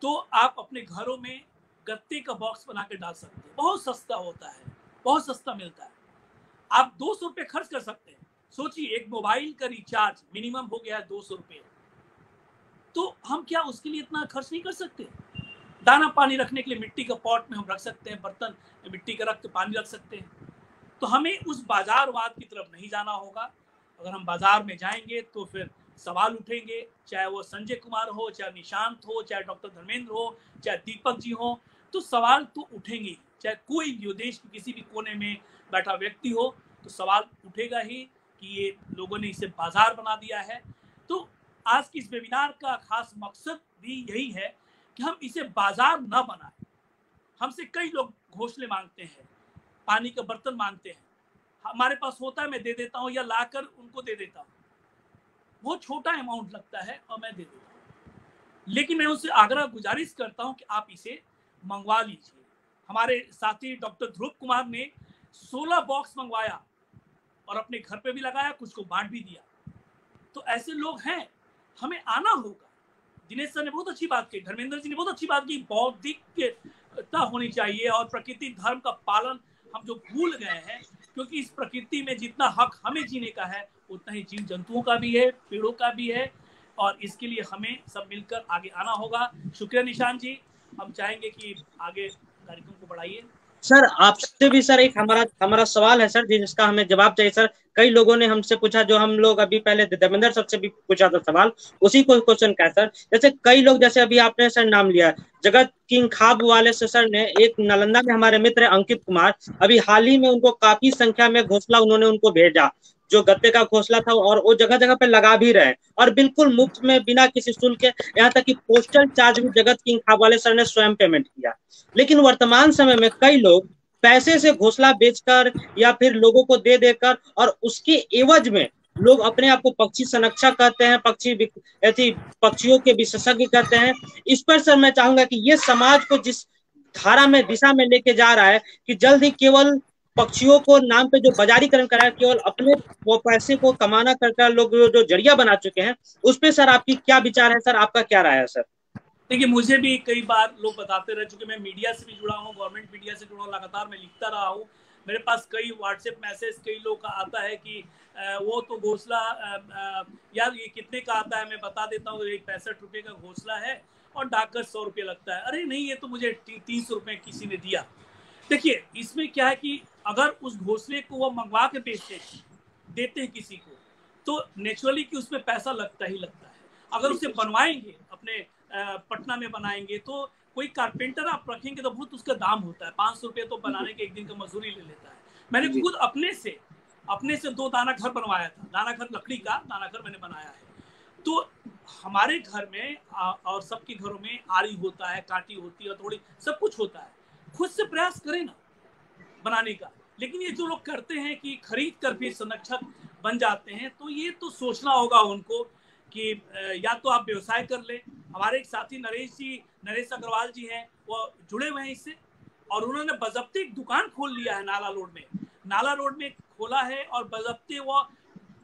तो आप अपने घरों में गत्ते का बॉक्स बना के डाल सकते हैं। बहुत सस्ता होता है, बहुत सस्ता मिलता है। आप 200 रुपये खर्च कर सकते हैं। सोचिए, एक मोबाइल का रिचार्ज मिनिमम हो गया है 200 रुपये, तो हम क्या उसके लिए इतना खर्च नहीं कर सकते? दाना पानी रखने के लिए मिट्टी का पॉट में हम रख सकते हैं, बर्तन मिट्टी का रख के पानी रख सकते हैं। तो हमें उस बाजारवाद की तरफ नहीं जाना होगा। अगर हम बाजार में जाएंगे तो फिर सवाल उठेंगे, चाहे वो संजय कुमार हो, चाहे निशांत हो, चाहे डॉक्टर धर्मेंद्र हो, चाहे दीपक जी हो, तो सवाल तो उठेंगे। चाहे कोई भी देश के किसी भी कोने में बैठा व्यक्ति हो, तो सवाल उठेगा ही कि ये लोगों ने इसे बाजार बना दिया है। तो आज की इस वेबिनार का खास मकसद भी यही है कि हम इसे बाजार न बनाएं। हमसे कई लोग घोंसले मांगते हैं, पानी का बर्तन मांगते हैं, हमारे पास होता है, मैं दे देता हूँ या लाकर उनको दे देता हूँ। वो छोटा अमाउंट लगता है और मैं दे देता हूँ। लेकिन मैं उनसे आग्रह गुजारिश करता हूँ कि आप इसे मंगवा लीजिए। हमारे साथी डॉक्टर ध्रुव कुमार ने 16 बॉक्स मंगवाया और अपने घर पे भी लगाया, कुछ को बांट भी दिया। तो ऐसे लोग हैं, हमें आना होगा। दिनेश सर ने बहुत अच्छी बात की, धर्मेंद्र जी ने बहुत अच्छी बात की, बौद्धिकता होनी चाहिए और प्रकृति धर्म का पालन हम जो भूल गए हैं, क्योंकि इस प्रकृति में जितना हक हमें जीने का है उतना ही जीव जंतुओं का भी है, पेड़ों का भी है, और इसके लिए हमें सब मिलकर आगे आना होगा। शुक्रिया निशांत जी, हम चाहेंगे कि आगे कार्यक्रम को बढ़ाइए। सर आपसे भी सर एक हमारा सवाल है सर, जिसका हमें जवाब चाहिए सर। कई लोगों ने हमसे पूछा, जो हम लोग अभी पहले धर्मेंद्र सर से भी पूछा था सवाल, उसी को क्वेश्चन का है सर। जैसे कई लोग, जैसे अभी आपने सर नाम लिया जगत किंखाब वाले से सर ने, एक नालंदा में हमारे मित्र अंकित कुमार, अभी हाल ही में उनको काफी संख्या में घोंसला उन्होंने उनको भेजा, जो गत्ते का घोंसला था, और वो जगह जगह पे लगा भी रहे और बिल्कुल मुफ्त में, बिना किसी शुल्क के। यहाँ तक कि पोस्टल चार्ज भी जगत किंखाब वाले सर ने स्वयं पेमेंट किया। लेकिन वर्तमान समय में कई लोग पैसे से घोंसला बेचकर या फिर लोगों को दे देकर, और उसके एवज में लोग अपने आप को पक्षी संरक्षक कहते हैं, पक्षियों के विशेषज्ञ कहते हैं। इस पर सर मैं चाहूंगा कि ये समाज को जिस धारा में, दिशा में लेके जा रहा है कि जल्द ही केवल पक्षियों को नाम पे जो बाजारीकरण करा है, केवल अपने वो पैसे को कमाना कर लोग जो जरिया बना चुके हैं, उस पर सर आपकी क्या विचार है? सर आपका क्या राय है सर? देखिए, मुझे भी कई बार लोग बताते रह चुके, मैं मीडिया से भी जुड़ा हूँ, गवर्नमेंट मीडिया से जुड़ा हूँ, लगातार मैं लिखता रहा हूँ। मेरे पास कई व्हाट्सएप मैसेज कई लोग का आता है कि वो तो घोंसला यार ये कितने का आता है, मैं बता देता हूँ, 65 रुपये का घोंसला है और डाकघर 100 रुपये लगता है। अरे नहीं, ये तो मुझे 300 रुपये किसी ने दिया। देखिए, इसमें क्या है कि अगर उस घोंसले को वो मंगवा के देते हैं किसी को, तो नेचुरली कि उसमें पैसा लगता ही लगता है। अगर उसे बनवाएंगे, अपने पटना में बनाएंगे, तो कोई कारपेंटर आप रखेंगे तो बहुत उसका दाम होता है। 500 रुपये तो बनाने के एक दिन का मजदूरी ले लेता है। मैंने खुद अपने से 2 दाना घर बनवाया था, दाना घर लकड़ी का दाना घर मैंने बनाया है। तो हमारे घर में और सबके घरों में आरी होता है, कांटी होती है, थोड़ी सब कुछ होता है। खुद से प्रयास करें ना बनाने का। लेकिन ये जो लोग करते हैं कि खरीद कर भी संरक्षक बन जाते हैं, तो ये तो सोचना होगा उनको कि या तो आप व्यवसाय कर ले। हमारे एक साथी नरेश अग्रवाल जी हैं, वो जुड़े हुए हैं इससे, और उन्होंने बजब्ते एक दुकान खोल लिया है नाला रोड में खोला है, और बजब्ते वो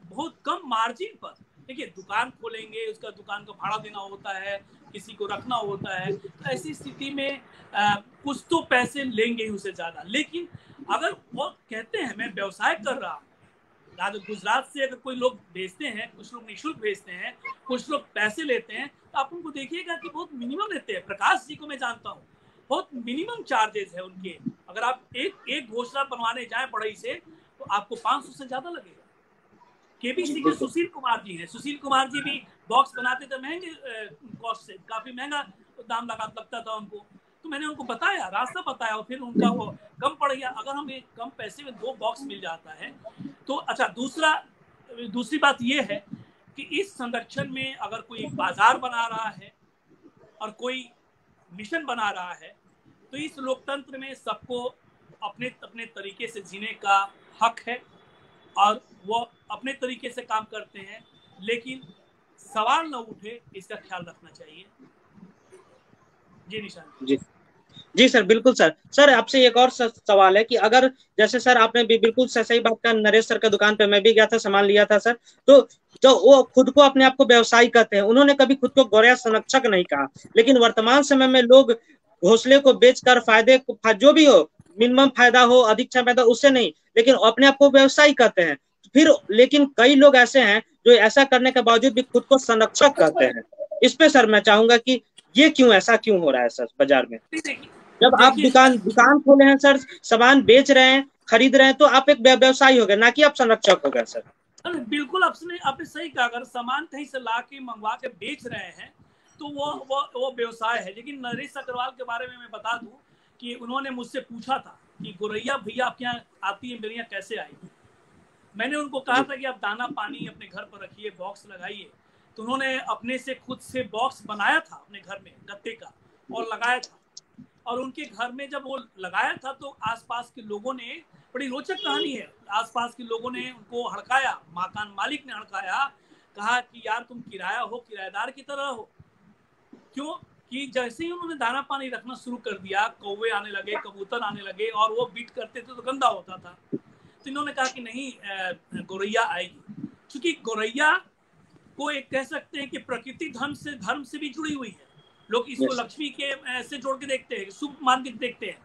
बहुत कम मार्जिन पर, देखिए दुकान खोलेंगे, उसका दुकान का भाड़ा देना होता है, किसी को रखना होता है, तो ऐसी स्थिति में कुछ तो पैसे लेंगे ही उससे ज्यादा। लेकिन अगर वो कहते हैं मैं व्यवसाय कर रहा हूँ, गुजरात से अगर कोई लोग भेजते हैं, कुछ लोग निःशुल्क भेजते हैं, कुछ लोग पैसे लेते हैं, तो आप उनको देखिएगा कि बहुत मिनिमम लेते हैं। प्रकाश जी को मैं जानता हूँ, बहुत मिनिमम चार्जेस है उनके। अगर आप एक घोषणा बनवाने जाए बढ़ई से, तो आपको 500 से ज्यादा लगेगा। केबीसी के सुशील कुमार जी हैं, सुशील कुमार जी भी बॉक्स बनाते थे महंगे कॉस्ट से, काफी महंगा दाम लगता था उनको। तो मैंने उनको बताया, रास्ता बताया, और फिर उनका वो कम पड़ गया। अगर हमें कम पैसे में 2 बॉक्स मिल जाता है तो अच्छा। दूसरी बात ये है कि इस संरक्षण में अगर कोई एक बाजार बना रहा है और कोई मिशन बना रहा है, तो इस लोकतंत्र में सबको अपने अपने तरीके से जीने का हक है, और वो अपने तरीके से काम करते हैं, लेकिन सवाल न उठे इसका ख्याल रखना चाहिए। जी निशान जी सर, बिल्कुल सर आपसे एक और सवाल है कि अगर जैसे सर आपने भी बिल्कुल सही बात कहा, नरेश सर के दुकान पे मैं भी गया था, सामान लिया था सर, तो जो वो खुद को अपने आप को व्यवसायी कहते हैं, उन्होंने कभी खुद को गौरैया संरक्षक नहीं कहा। लेकिन वर्तमान समय में लोग घोंसले को बेचकर फायदे जो भी हो, मिनिमम फायदा हो, अधिक फायदा, उससे नहीं, लेकिन अपने आप को व्यवसायी कहते हैं। फिर लेकिन कई लोग ऐसे हैं जो ऐसा करने के बावजूद भी खुद को संरक्षक कहते हैं। इस पे सर मैं चाहूंगा कि ये ऐसा क्यों हो रहा है सर बाजार में? जब आप दुकान खोले हैं सर, सामान बेच रहे हैं, खरीद रहे हैं, तो आप एक व्यवसायी हो गए, ना कि आप संरक्षक हो गए सर। बिल्कुल आपने सही कहा। अगर सामान कहीं से ला के मंगवा के बेच रहे हैं तो वो व्यवसाय है। लेकिन नरेश अग्रवाल के बारे में मैं बता दूं कि उन्होंने मुझसे पूछा था कि गौरैया भैया आपके यहाँ आती है, मेरे यहाँ कैसे आई। मैंने उनको कहा था कि आप दाना पानी अपने घर पर रखिए, बॉक्स लगाइए। तो उन्होंने अपने से खुद से बॉक्स बनाया था अपने घर में गत्ते का, और लगाया था। और उनके घर में जब वो लगाया था तो आसपास के लोगों ने, बड़ी रोचक कहानी है, आसपास के लोगों ने उनको हड़काया, मकान मालिक ने हड़काया, कहा कि यार तुम किराया हो, किराएदार की तरह हो। क्यों कि जैसे ही उन्होंने दाना पानी रखना शुरू कर दिया, कौवे आने लगे, कबूतर आने लगे, और वो बीट करते थे तो गंदा होता था। तो इन्होंने कहा कि नहीं, गौरैया आएगी। क्योंकि गौरैया को एक कह सकते हैं कि प्रकृति धर्म से भी जुड़ी हुई है। लोग इसको लक्ष्मी के से जोड़ के देखते हैं, शुभ मान के देखते हैं,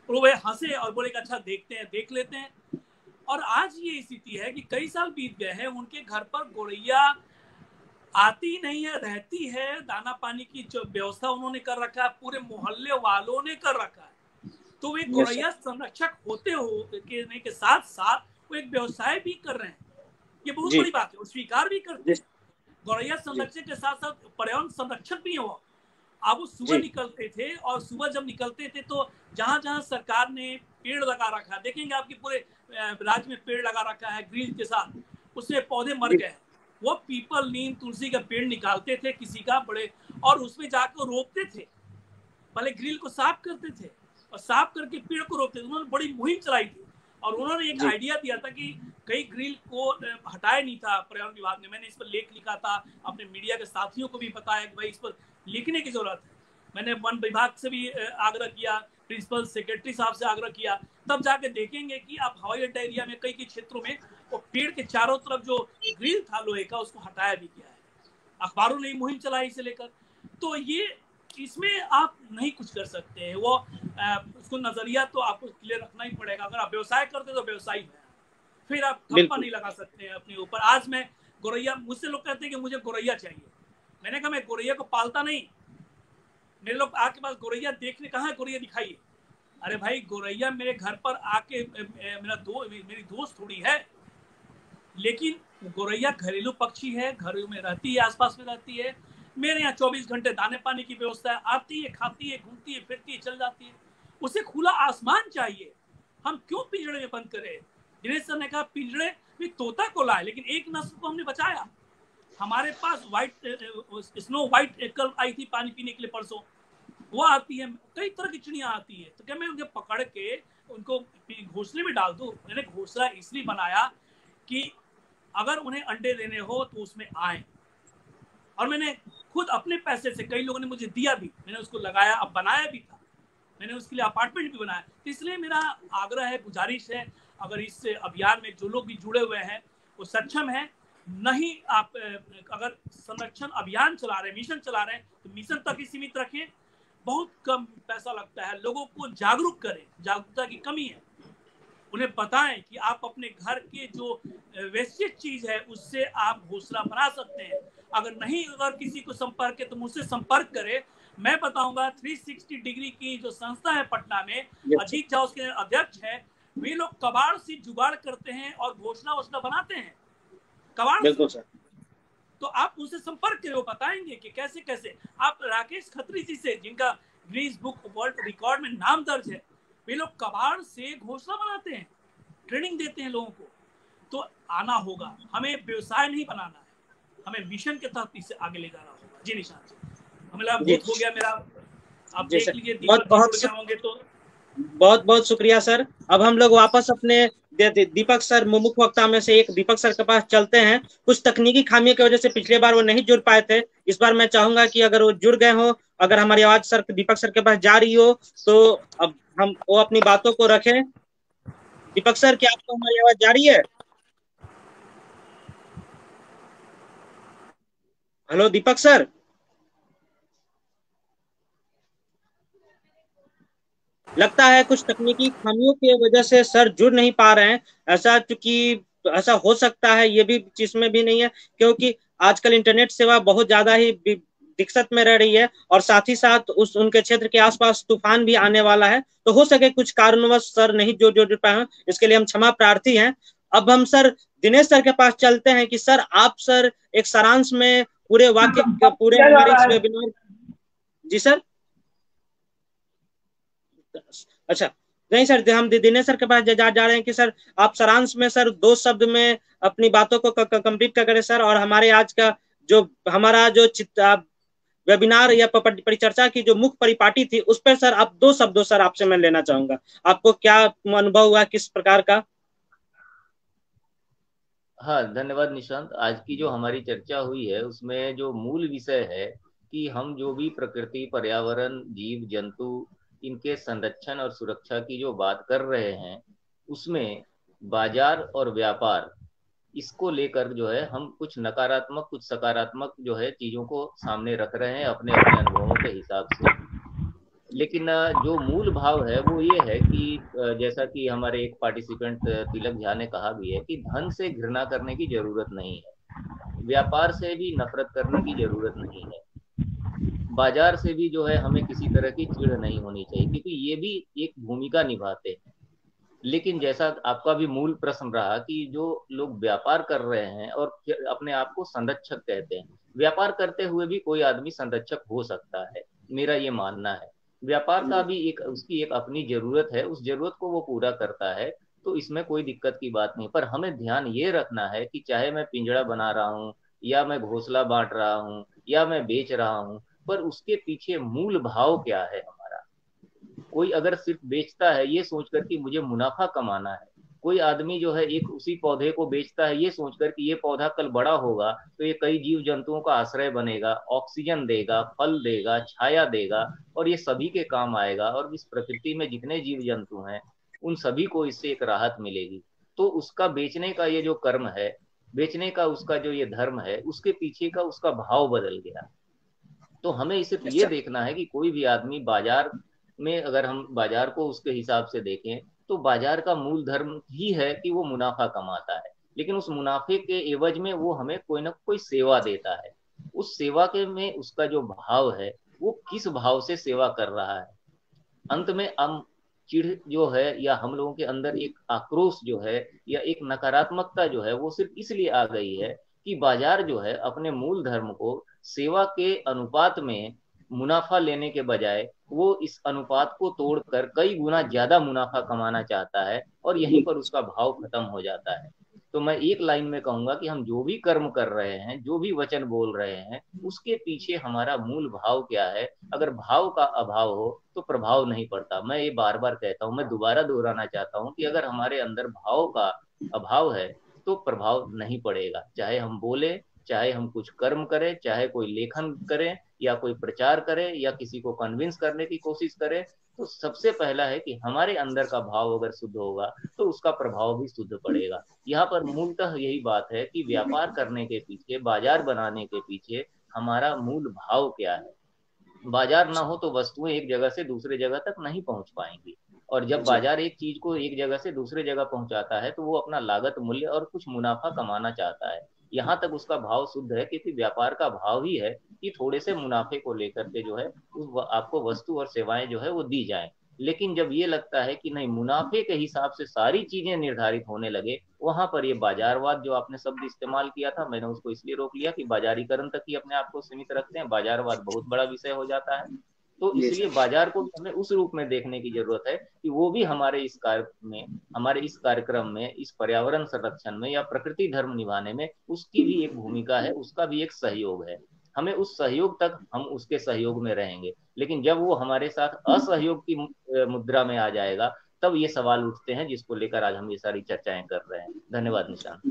और वो हंसे और बोले कि अच्छा देखते हैं, देख लेते हैं। और आज ये स्थिति है कि कई साल बीत गए हैं, उनके घर पर गौरैया आती नहीं है, रहती है। दाना पानी की जो व्यवस्था उन्होंने कर रखा है, पूरे मोहल्ले वालों ने कर रखा है। तो वे गौरैया संरक्षक होते के साथ साथ वो एक व्यवसाय भी कर रहे हैं। ये बहुत बड़ी बात है, वो स्वीकार भी करते हैं। गौरैया संरक्षक के साथ साथ पर्यावरण संरक्षक भी हो। अब वो सुबह निकलते थे, और सुबह जब निकलते थे तो जहां जहां सरकार ने पेड़ लगा रखा है, देखेंगे आपके पूरे राज्य में पेड़ लगा रखा है ग्रिल के साथ, उससे पौधे मर गए। वो पीपल, नीम, तुलसी का पेड़ निकालते थे किसी का बड़े, और उसमें जाकर रोपते थे। पहले ग्रिल को साफ करते थे, और साफ करके पेड़ को रोपते थे। उन्होंने बड़ी मुहिम चलाई थी, और उन्होंने एक आइडिया दिया था कि कई ग्रिल को हटाया नहीं था पर्यावरण विभाग ने। मैंने इस पर लेख लिखा था, अपने मीडिया के साथियों को भी बताया कि भाई इस पर लिखने की जरूरत है। मैंने वन विभाग से भी आग्रह किया, प्रिंसिपल सेक्रेटरी साहब से आग्रह किया। तब जाके देखेंगे कि आप हवाई अड्डा एरिया में कई क्षेत्रों में वो पेड़ के चारों तरफ जो ग्रिल था लोहे का, उसको हटाया भी गया है। अखबारों ने मुहिम चलाई इसे लेकर। तो ये इसमें आप नहीं कुछ कर सकते हैं। वो उसको नजरिया तो आपको क्लियर रखना ही पड़ेगा। अगर आप व्यवसाय करते तो व्यवसायी है, फिर आप ठप्पा नहीं लगा सकते हैं अपने ऊपर। आज मैं गौरैया, मुझसे लोग कहते हैं कि मुझे गौरैया चाहिए। मैंने कहा मैं गौरैया को पालता नहीं। मेरे लोग आपके पास गौरैया देखने, कहाँ है गौरैया, दिखाइए। अरे भाई गौरैया मेरे घर पर आके मेरी दोस्त थोड़ी है, लेकिन गौरैया घरेलू पक्षी है, घरों में रहती है, आसपास में रहती है। मेरे यहाँ 24 घंटे दाने पानी की व्यवस्था है, आती है, खाती है, घूमती है, फिरती है, चल जाती है। उसे खुला आसमान चाहिए। हम क्यों पिंजड़े में बंद करें? दिनेश सर ने कहा पिंजड़े में तोता को लाए, लेकिन एक नस्ल को हमने बचाया। हमारे पास स्नो व्हाइट कल आई थी पानी पीने के लिए परसों, वो आती है, कई तरह की चिड़िया आती है। तो क्या मैं उन्हें पकड़ के उनको घोंसले में डाल दूं? मैंने घोंसला इसलिए बनाया कि अगर उन्हें अंडे देने हो तो उसमें आए, और मैंने खुद अपने पैसे से, कई लोगों ने मुझे दिया भी, मैंने उसको लगाया, अब बनाया भी था, मैंने उसके लिए अपार्टमेंट भी बनाया। तो इसलिए मेरा आग्रह है, गुजारिश है, अगर इस अभियान में जो लोग भी जुड़े हुए हैं वो सक्षम है, नहीं आप अगर संरक्षण अभियान चला रहे हैं, मिशन चला रहे हैं, तो मिशन तक ही सीमित रखें। बहुत कम पैसा लगता है, लोगों को जागरूक करें, जागरूकता की कमी है, उन्हें बताएं कि आप अपने घर के जो वेस्टेज चीज है उससे आप घोंसला बना सकते हैं। अगर किसी को संपर्क है तो मुझसे संपर्क करें, मैं बताऊंगा। 360 डिग्री की जो संस्था है पटना में, अजीत झा उसके अध्यक्ष है, वे लोग कबाड़ से जुगाड़ करते हैं और घोंसला बनाते हैं कबाड़ से। तो आप उनसे संपर्क करें, वो बताएंगे कि कैसे कैसे। आप राकेश खत्री जी से, जिनका गिनीज बुक वर्ल्ड रिकॉर्ड में नाम दर्ज है, वे लोग कबाड़ से घोंसला बनाते हैं, ट्रेनिंग देते हैं लोगों को। तो आना होगा, हमें व्यवसाय नहीं बनाना है, हमें मिशन के तहत इसे आगे ले जाना होगा। जी निशान जी, हमें बहुत हो गया मेरा, आप देख लीजिए होंगे तो। बहुत बहुत शुक्रिया सर। अब हम लोग वापस अपने दीपक सर, मुख्य वक्ता में से एक दीपक सर के पास चलते हैं। कुछ तकनीकी खामियों की वजह से पिछले बार वो नहीं जुड़ पाए थे, इस बार मैं चाहूंगा कि अगर वो जुड़ गए हो, अगर हमारी आवाज सर दीपक सर के पास जा रही हो, तो अब हम वो अपनी बातों को रखें। दीपक सर, क्या आपको हमारी आवाज जा रही है? हेलो दीपक सर। लगता है कुछ तकनीकी खामियों की वजह से सर जुड़ नहीं पा रहे हैं। ऐसा हो सकता है, ये भी इसमें भी नहीं है, क्योंकि आजकल इंटरनेट सेवा बहुत ज्यादा ही दिक्कत में रह रही है, और साथ ही साथ उनके क्षेत्र के आसपास तूफान भी आने वाला है। तो हो सके कुछ कारणवश सर नहीं जुड़ पाए, इसके लिए हम क्षमा प्रार्थी हैं। अब हम सर दिनेश सर के पास चलते हैं कि सर आप सर एक सारांश में पूरे हमारे इस वेबिनार। जी सर। अच्छा, नहीं सर, हम दिनेश सर के पास जा रहे हैं कि सर आप सारांश में सर 2 शब्द में अपनी बातों को कंप्लीट करें सर, और हमारे आज का जो हमारा जो वेबिनार या परिचर्चा की जो मुख्य परिपाटी थी, उस पर सर आप 2 शब्दों सर आपसे मैं लेना चाहूंगा। आपको क्या अनुभव हुआ, किस प्रकार का? हाँ, धन्यवाद निशांत। आज की जो हमारी चर्चा हुई है उसमें जो मूल विषय है कि हम जो भी प्रकृति, पर्यावरण, जीव जंतु, इनके संरक्षण और सुरक्षा की जो बात कर रहे हैं, उसमें बाजार और व्यापार, इसको लेकर जो है हम कुछ नकारात्मक कुछ सकारात्मक जो है चीजों को सामने रख रहे हैं अपने अपने अनुभवों के हिसाब से। लेकिन जो मूल भाव है वो ये है कि जैसा कि हमारे एक पार्टिसिपेंट तिलक झा ने कहा भी है कि धन से घृणा करने की जरूरत नहीं है, व्यापार से भी नफरत करने की जरूरत नहीं है, बाजार से भी जो है हमें किसी तरह की चिढ़ नहीं होनी चाहिए, क्योंकि ये भी एक भूमिका निभाते हैं। लेकिन जैसा आपका भी मूल प्रश्न रहा कि जो लोग व्यापार कर रहे हैं और फिर अपने आप को संरक्षक कहते हैं, व्यापार करते हुए भी कोई आदमी संरक्षक हो सकता है, मेरा ये मानना है। व्यापार का भी उसकी एक अपनी जरूरत है, उस जरूरत को वो पूरा करता है, तो इसमें कोई दिक्कत की बात नहीं। पर हमें ध्यान ये रखना है कि चाहे मैं पिंजड़ा बना रहा हूँ, या मैं घोंसला बांट रहा हूँ, या मैं बेच रहा हूँ, पर उसके पीछे मूल भाव क्या है हमारा। कोई अगर सिर्फ बेचता है ये सोचकर कि मुझे मुनाफा कमाना है, कोई आदमी जो है एक उसी पौधे को बेचता है ये सोचकर कि ये पौधा कल बड़ा होगा तो ये कई जीव जंतुओं का आश्रय बनेगा, ऑक्सीजन देगा, फल देगा, छाया देगा, और ये सभी के काम आएगा, और इस प्रकृति में जितने जीव जंतु हैं उन सभी को इससे एक राहत मिलेगी। तो उसका बेचने का ये जो कर्म है, बेचने का उसका जो ये धर्म है, उसके पीछे का उसका भाव बदल गया। तो हमें सिर्फ ये देखना है कि कोई भी आदमी बाजार में, अगर हम बाजार को उसके हिसाब से देखें, तो बाजार का मूल धर्म ही है कि वो मुनाफा कमाता है, लेकिन उस मुनाफे के एवज में वो हमें कोई ना कोई सेवा देता है। उस सेवा के में उसका जो भाव है वो किस भाव से सेवा कर रहा है। अंत में हम चिढ़ जो है, या हम लोगों के अंदर एक आक्रोश जो है, या एक नकारात्मकता जो है, वो सिर्फ इसलिए आ गई है कि बाजार जो है अपने मूल धर्म को सेवा के अनुपात में मुनाफा लेने के बजाय वो इस अनुपात को तोड़कर कई गुना ज्यादा मुनाफा कमाना चाहता है, और यहीं पर उसका भाव खत्म हो जाता है। तो मैं एक लाइन में कहूंगा कि हम जो भी कर्म कर रहे हैं, जो भी वचन बोल रहे हैं, उसके पीछे हमारा मूल भाव क्या है। अगर भाव का अभाव हो तो प्रभाव नहीं पड़ता। मैं ये बार बार कहता हूँ, मैं दोबारा दोहराना चाहता हूँ कि अगर हमारे अंदर भाव का अभाव है तो प्रभाव नहीं पड़ेगा। चाहे हम बोले, चाहे हम कुछ कर्म करें, चाहे कोई लेखन करें या कोई प्रचार करे या किसी को कन्विंस करने की कोशिश करे, तो सबसे पहला है कि हमारे अंदर का भाव अगर शुद्ध होगा तो उसका प्रभाव भी शुद्ध पड़ेगा। यहाँ पर मूलतः यही बात है कि व्यापार करने के पीछे, बाजार बनाने के पीछे हमारा मूल भाव क्या है। बाजार ना हो तो वस्तुएं एक जगह से दूसरे जगह तक नहीं पहुंच पाएंगी, और जब बाजार एक चीज को एक जगह से दूसरे जगह पहुंचाता है तो वो अपना लागत मूल्य और कुछ मुनाफा कमाना चाहता है। यहाँ तक उसका भाव शुद्ध है, क्योंकि व्यापार का भाव ही है कि थोड़े से मुनाफे को लेकर के जो है आपको वस्तु और सेवाएं जो है वो दी जाए। लेकिन जब ये लगता है कि नहीं, मुनाफे के हिसाब से सारी चीजें निर्धारित होने लगे, वहां पर ये बाजारवाद जो आपने शब्द इस्तेमाल किया था, मैंने उसको इसलिए रोक लिया कि बाजारीकरण तक ही अपने आप को सीमित रखते हैं। बाजारवाद बहुत बड़ा विषय हो जाता है, तो इसलिए बाजार को हमें उस रूप में देखने की जरूरत है कि वो भी हमारे इस कार्य में, हमारे इस कार्यक्रम में, इस पर्यावरण संरक्षण में या प्रकृति धर्म निभाने में उसकी भी एक भूमिका है, उसका भी एक सहयोग है। हमें उस सहयोग तक हम उसके सहयोग में रहेंगे, लेकिन जब वो हमारे साथ असहयोग की मुद्रा में आ जाएगा तब ये सवाल उठते हैं जिसको लेकर आज हम ये सारी चर्चाएं कर रहे हैं। धन्यवाद निशांत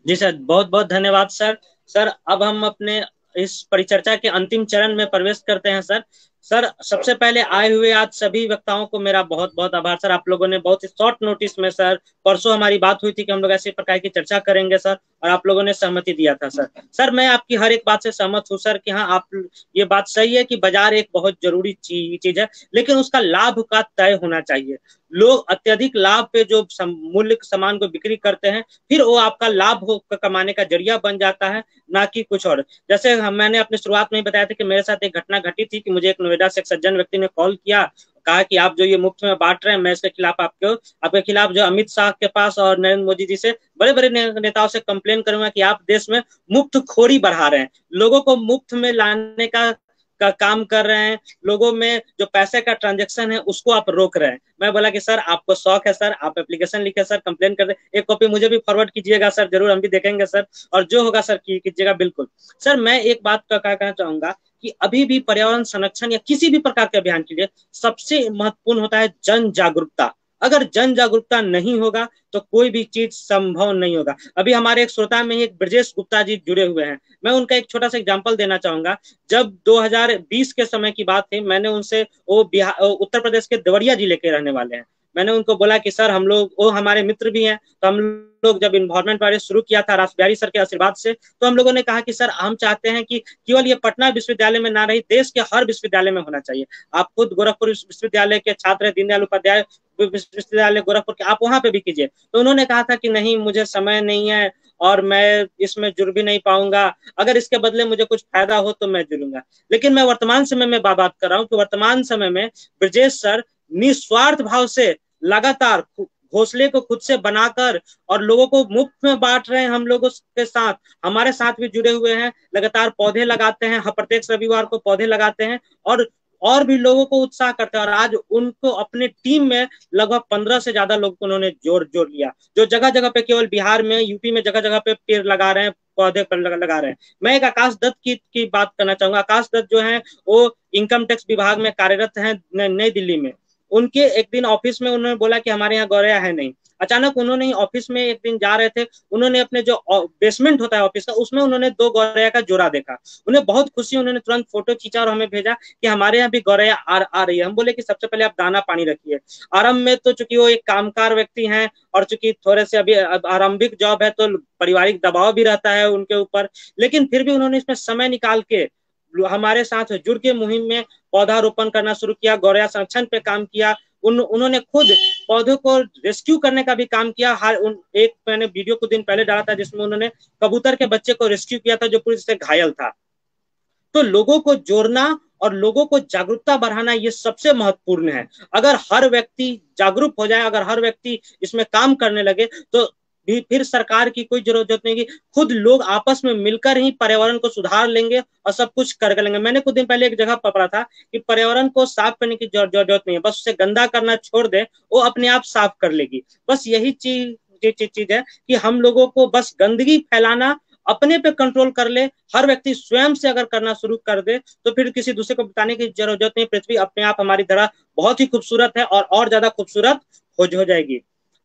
जी सर, बहुत बहुत धन्यवाद सर। सर अब हम अपने इस परिचर्चा के अंतिम चरण में प्रवेश करते हैं सर। सर सबसे पहले आए हुए आज सभी वक्ताओं को मेरा बहुत बहुत आभार सर। आप लोगों ने बहुत ही शॉर्ट नोटिस में सर, परसों हमारी बात हुई थी कि हम लोग ऐसे प्रकार की चर्चा करेंगे सर, और आप लोगों ने सहमति दिया था सर। सर मैं आपकी हर एक बात से सहमत हूँ सर कि हाँ, आप ये बात सही है कि बाजार एक बहुत जरूरी चीज है, लेकिन उसका लाभ का तय होना चाहिए। लोग अत्यधिक लाभ पे जो मूल्य सामान को बिक्री करते हैं, फिर वो आपका लाभ कमाने का जरिया बन जाता है, ना कि कुछ और। जैसे मैंने अपनी शुरुआत में ही बताया था कि मेरे साथ एक घटना घटी थी कि मुझे एक नोएडा से एक सज्जन व्यक्ति ने कॉल किया, कहा कि आप जो ये मुफ्त में बांट रहे हैं, मैं इसके खिलाफ आपके खिलाफ जो अमित शाह के पास और नरेंद्र मोदी जी से, बड़े बड़े नेताओं से कंप्लेन करूंगा कि आप देश में मुफ्त खोरी बढ़ा रहे हैं, लोगों को मुफ्त में लाने का काम कर रहे हैं, लोगों में जो पैसे का ट्रांजैक्शन है उसको आप रोक रहे हैं। मैं बोला कि सर आपको शौक है सर, आप एप्लीकेशन लिखे सर, कंप्लेन कर दे, एक कॉपी मुझे भी फॉरवर्ड कीजिएगा सर, जरूर हम भी देखेंगे सर, और जो होगा सर कीजिएगा बिल्कुल। सर मैं एक बात का कहना चाहूंगा कि अभी भी पर्यावरण संरक्षण या किसी भी प्रकार के अभियान के लिए सबसे महत्वपूर्ण होता है जन जागरूकता। अगर जन जागरूकता नहीं होगा तो कोई भी चीज संभव नहीं होगा। अभी हमारे एक श्रोता में ही एक ब्रजेश गुप्ता जी जुड़े हुए हैं, मैं उनका एक छोटा सा एग्जांपल देना चाहूंगा। जब 2020 के समय की बात थी, मैंने उनसे, वो उत्तर प्रदेश के देवरिया जिले के रहने वाले हैं, मैंने उनको बोला कि सर हम लोग, वो हमारे मित्र भी हैं, तो हम लोग जब इन्वायरमेंट बारे शुरू किया था रास बिहारी सर के आशीर्वाद से, तो हम लोगों ने कहा कि सर हम चाहते हैं कि केवल ये पटना विश्वविद्यालय में ना रही, देश के हर विश्वविद्यालय में होना चाहिए। आप खुद गोरखपुर विश्वविद्यालय के छात्र, दीनदयाल उपाध्याय विश्वविद्यालय गोरखपुर के, आप वहां पे भी कीजिए। तो उन्होंने कहा था कि नहीं, मुझे समय नहीं है और मैं इसमें जुड़ भी नहीं पाऊंगा, अगर इसके बदले मुझे कुछ फायदा हो तो मैं जुड़ूंगा। लेकिन मैं वर्तमान समय में बात कर रहा हूँ कि वर्तमान समय में ब्रजेश सर निस्वार्थ भाव से लगातार घोंसले को खुद से बनाकर और लोगों को मुफ्त में बांट रहे हैं। हम लोगों के साथ, हमारे साथ भी जुड़े हुए हैं, लगातार पौधे लगाते हैं, प्रत्येक रविवार को पौधे लगाते हैं और भी लोगों को उत्साह करते हैं। और आज उनको अपने टीम में लगभग 15 से ज्यादा लोग उन्होंने जोड़ लिया, जो जगह जगह पे, केवल बिहार में, यूपी में जगह जगह पे पेड़ लगा रहे हैं, पौधे पर लगा रहे हैं। मैं एक आकाश दत्त की बात करना चाहूंगा। आकाश दत्त जो है वो इनकम टैक्स विभाग में कार्यरत है नई दिल्ली में। उनके एक दिन ऑफिस में उन्होंने बोला कि हमारे यहाँ गौरैया है नहीं। अचानक उन्होंने ऑफिस में एक दिन जा रहे थे, उन्होंने अपने जो बेसमेंट होता है ऑफिस का, उसमें उन्होंने 2 गौरैया का जोड़ा देखा। उन्हें बहुत खुशी, उन्होंने तुरंत फोटो खींचा और हमें भेजा कि हमारे यहाँ भी गौरैया आ रही है। हम बोले कि सबसे पहले आप दाना पानी रखिए। आरंभ में तो चूंकि वो एक कामकार व्यक्ति हैं और चूंकि थोड़े से अभी आरंभिक जॉब है तो पारिवारिक दबाव भी रहता है उनके ऊपर, लेकिन फिर भी उन्होंने इसमें समय निकाल के हमारे साथ जुड़ के मुहिम में पौधारोपण करना शुरू किया, गौरैया संरक्षण पे काम किया। उन्होंने खुद पौधों को रेस्क्यू करने का भी काम किया। एक मैंने वीडियो कुछ दिन पहले डाला था जिसमें उन्होंने कबूतर के बच्चे को रेस्क्यू किया था जो पूरी तरह से घायल था। तो लोगों को जोड़ना और लोगों को जागरूकता बढ़ाना, ये सबसे महत्वपूर्ण है। अगर हर व्यक्ति जागरूक हो जाए, अगर हर व्यक्ति इसमें काम करने लगे, तो भी फिर सरकार की कोई जरूरत नहीं कि खुद लोग आपस में मिलकर ही पर्यावरण को सुधार लेंगे और सब कुछ कर लेंगे। मैंने कुछ दिन पहले एक जगह पढ़ा था कि पर्यावरण को साफ करने की जरूरत नहीं है, बस उसे गंदा करना छोड़ दे, वो अपने आप साफ कर लेगी। बस यही चीज चीज है कि हम लोगों को बस गंदगी फैलाना अपने पे कंट्रोल कर ले, हर व्यक्ति स्वयं से अगर करना शुरू कर दे तो फिर किसी दूसरे को बताने की जरूरत नहीं। पृथ्वी अपने आप हमारी तरह बहुत ही खूबसूरत है और ज्यादा खूबसूरत हो जाएगी।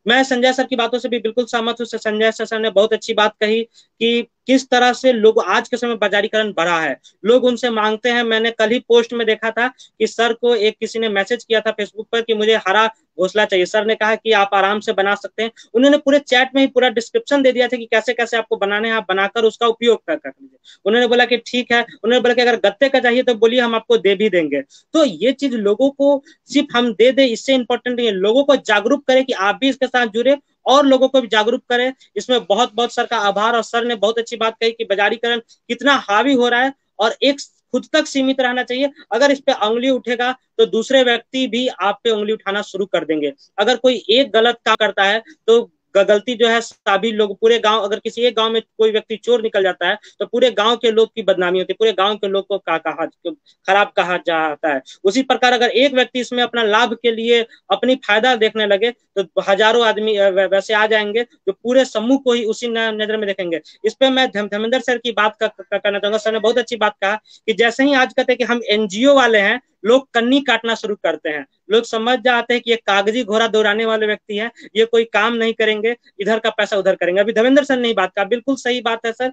मैं संजय सर की बातों से भी बिल्कुल सहमत हूँ। संजय सर ने बहुत अच्छी बात कही कि किस तरह से लोग आज के समय बाजारीकरण बढ़ा है, लोग उनसे मांगते हैं। मैंने कल ही पोस्ट में देखा था कि सर को किसी ने मैसेज किया था फेसबुक पर कि मुझे हरा घोंसला चाहिए। सर ने कहा कि आप आराम से बना सकते हैं। उन्होंने पूरे चैट में ही पूरा डिस्क्रिप्शन दे दिया था कि कैसे कैसे आपको बनाने हैं, आप बनाकर उसका उपयोग कर लीजिए। उन्होंने बोला कि ठीक है, उन्होंने बोला कि अगर गत्ते का चाहिए तो बोलिए, हम आपको दे भी देंगे। तो ये चीज लोगों को सिर्फ हम दे दे इससे इंपॉर्टेंट नहीं है, लोगों को जागरूक करें कि आप भी इसके साथ जुड़े और लोगों को भी जागरूक करें। इसमें बहुत बहुत सर का आभार। और सर ने बहुत अच्छी बात कही कि बाजारीकरण कितना हावी हो रहा है और एक खुद तक सीमित रहना चाहिए। अगर इस पे उंगली उठेगा तो दूसरे व्यक्ति भी आप पे उंगली उठाना शुरू कर देंगे। अगर कोई एक गलत काम करता है तो गलती जो है सभी लोग, पूरे गांव, अगर किसी एक गांव में कोई व्यक्ति चोर निकल जाता है तो पूरे गांव के लोग की बदनामी होती है, पूरे गांव के लोग को खराब कहा जाता है। उसी प्रकार अगर एक व्यक्ति इसमें अपना लाभ के लिए अपनी फायदा देखने लगे तो हजारों आदमी वैसे आ जाएंगे जो पूरे समूह को ही उसी नजर में देखेंगे। इस पे मैं धर्मेंद्र सर की बात करना चाहूंगा। सर ने बहुत अच्छी बात कहा कि जैसे ही आज कहते हैं कि हम एनजीओ वाले हैं, लोग कन्नी काटना शुरू करते हैं। लोग समझ जाते हैं कि ये कागजी घोड़ा दौड़ाने वाले व्यक्ति हैं, ये कोई काम नहीं करेंगे, इधर का पैसा उधर करेंगे। अभी धर्मेंद्र सर ने बात कहा, बिल्कुल सही बात है सर।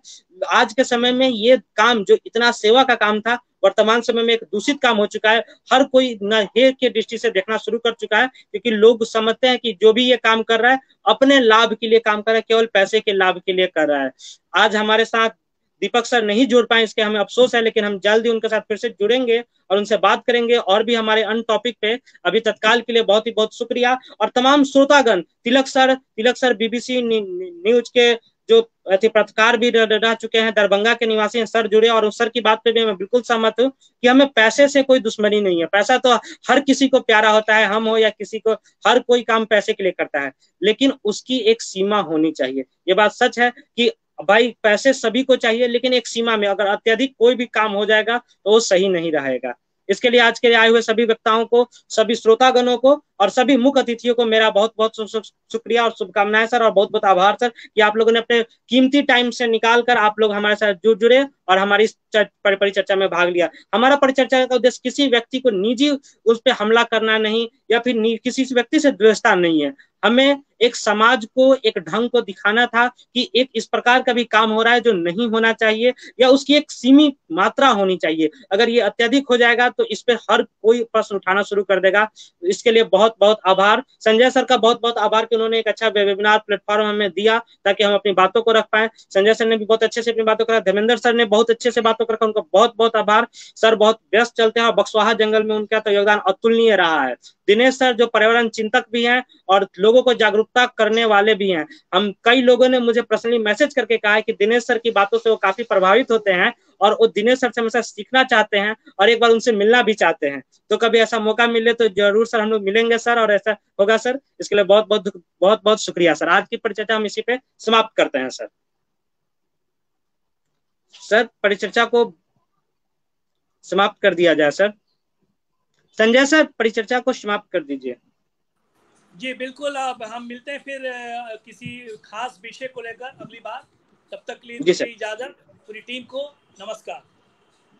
आज के समय में ये काम जो इतना सेवा का काम था, वर्तमान समय में एक दूषित काम हो चुका है। हर कोई हेय के दृष्टि से देखना शुरू कर चुका है, क्योंकि लोग समझते हैं कि जो भी ये काम कर रहा है अपने लाभ के लिए काम कर रहा है, केवल पैसे के लाभ के लिए कर रहा है। आज हमारे साथ दीपक सर नहीं जुड़ पाए, इसके हमें अफसोस है, लेकिन हम जल्दी उनके साथ फिर से जुड़ेंगे और उनसे बात करेंगे और भी हमारे अन्य टॉपिक पे। अभी तत्काल के लिए बहुत ही बहुत शुक्रिया। और तमाम श्रोतागण, तिलक सर बीबीसी न्यूज के जो पत्रकार भी रह चुके हैं, दरभंगा के निवासी हैं, सर जुड़े। और उस सर की बात पे भी मैं बिल्कुल सहमत हूँ कि हमें पैसे से कोई दुश्मनी नहीं है। पैसा तो हर किसी को प्यारा होता है, हम हो या किसी को, हर कोई काम पैसे के लिए करता है, लेकिन उसकी एक सीमा होनी चाहिए। ये बात सच है कि भाई पैसे सभी को चाहिए, लेकिन एक सीमा में। अगर अत्यधिक कोई भी काम हो जाएगा तो वो सही नहीं रहेगा। इसके लिए आज के लिए आए हुए सभी वक्ताओं को, सभी श्रोतागणों को और सभी मुख्य अतिथियों को मेरा बहुत बहुत शुक्रिया और शुभकामनाएं सर, और बहुत बहुत आभार सर कि आप लोगों ने अपने कीमती टाइम से निकालकर आप लोग हमारे साथ जुड़े और हमारी इस परिचर्चा में भाग लिया। हमारा परिचर्चा का उद्देश्य किसी व्यक्ति को निजी उस पर हमला करना नहीं, या फिर किसी व्यक्ति से द्वेषता नहीं है। हमें एक समाज को, एक ढंग को दिखाना था कि एक इस प्रकार का भी काम हो रहा है जो नहीं होना चाहिए, या उसकी एक सीमित मात्रा होनी चाहिए। अगर ये अत्यधिक हो जाएगा तो इस पे हर कोई प्रश्न उठाना शुरू कर देगा। इसके लिए बहुत बहुत आभार। संजय सर का बहुत बहुत आभार कि उन्होंने एक अच्छा वेबिनार प्लेटफॉर्म हमें दिया ताकि हम अपनी बातों को रख पाए। संजय सर ने भी बहुत अच्छे से अपनी बातों को रखा, धर्मेंद्र सर ने बहुत अच्छे से बातों को रखा, उनको बहुत बहुत आभार। सर बहुत व्यस्त चलते हैं और बक्सवाहा जंगल में उनका तो योगदान अतुलनीय रहा है। दिनेश सर जो पर्यावरण चिंतक भी हैं और लोगों को जागरूकता करने वाले भी हैं। हम कई लोगों ने मुझे पर्सनली मैसेज करके कहा है कि दिनेश सर की बातों से वो काफी प्रभावित होते हैं और वो दिनेश सर से हमेशा सीखना चाहते हैं और एक बार उनसे मिलना भी चाहते हैं। तो कभी ऐसा मौका मिले तो जरूर सर हम लोग मिलेंगे सर, और ऐसा होगा सर। इसके लिए बहुत बहुत शुक्रिया सर। आज की परिचर्चा हम इसी पे समाप्त करते हैं सर। सर परिचर्चा को समाप्त कर दिया जाए सर। संजय सर परिचर्चा को समाप्त कर दीजिए। जी बिल्कुल, अब हम मिलते हैं फिर किसी खास विषय को लेकर अगली बार। तब तक के लिए इजाजत, पूरी टीम को नमस्कार।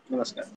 नमस्कार।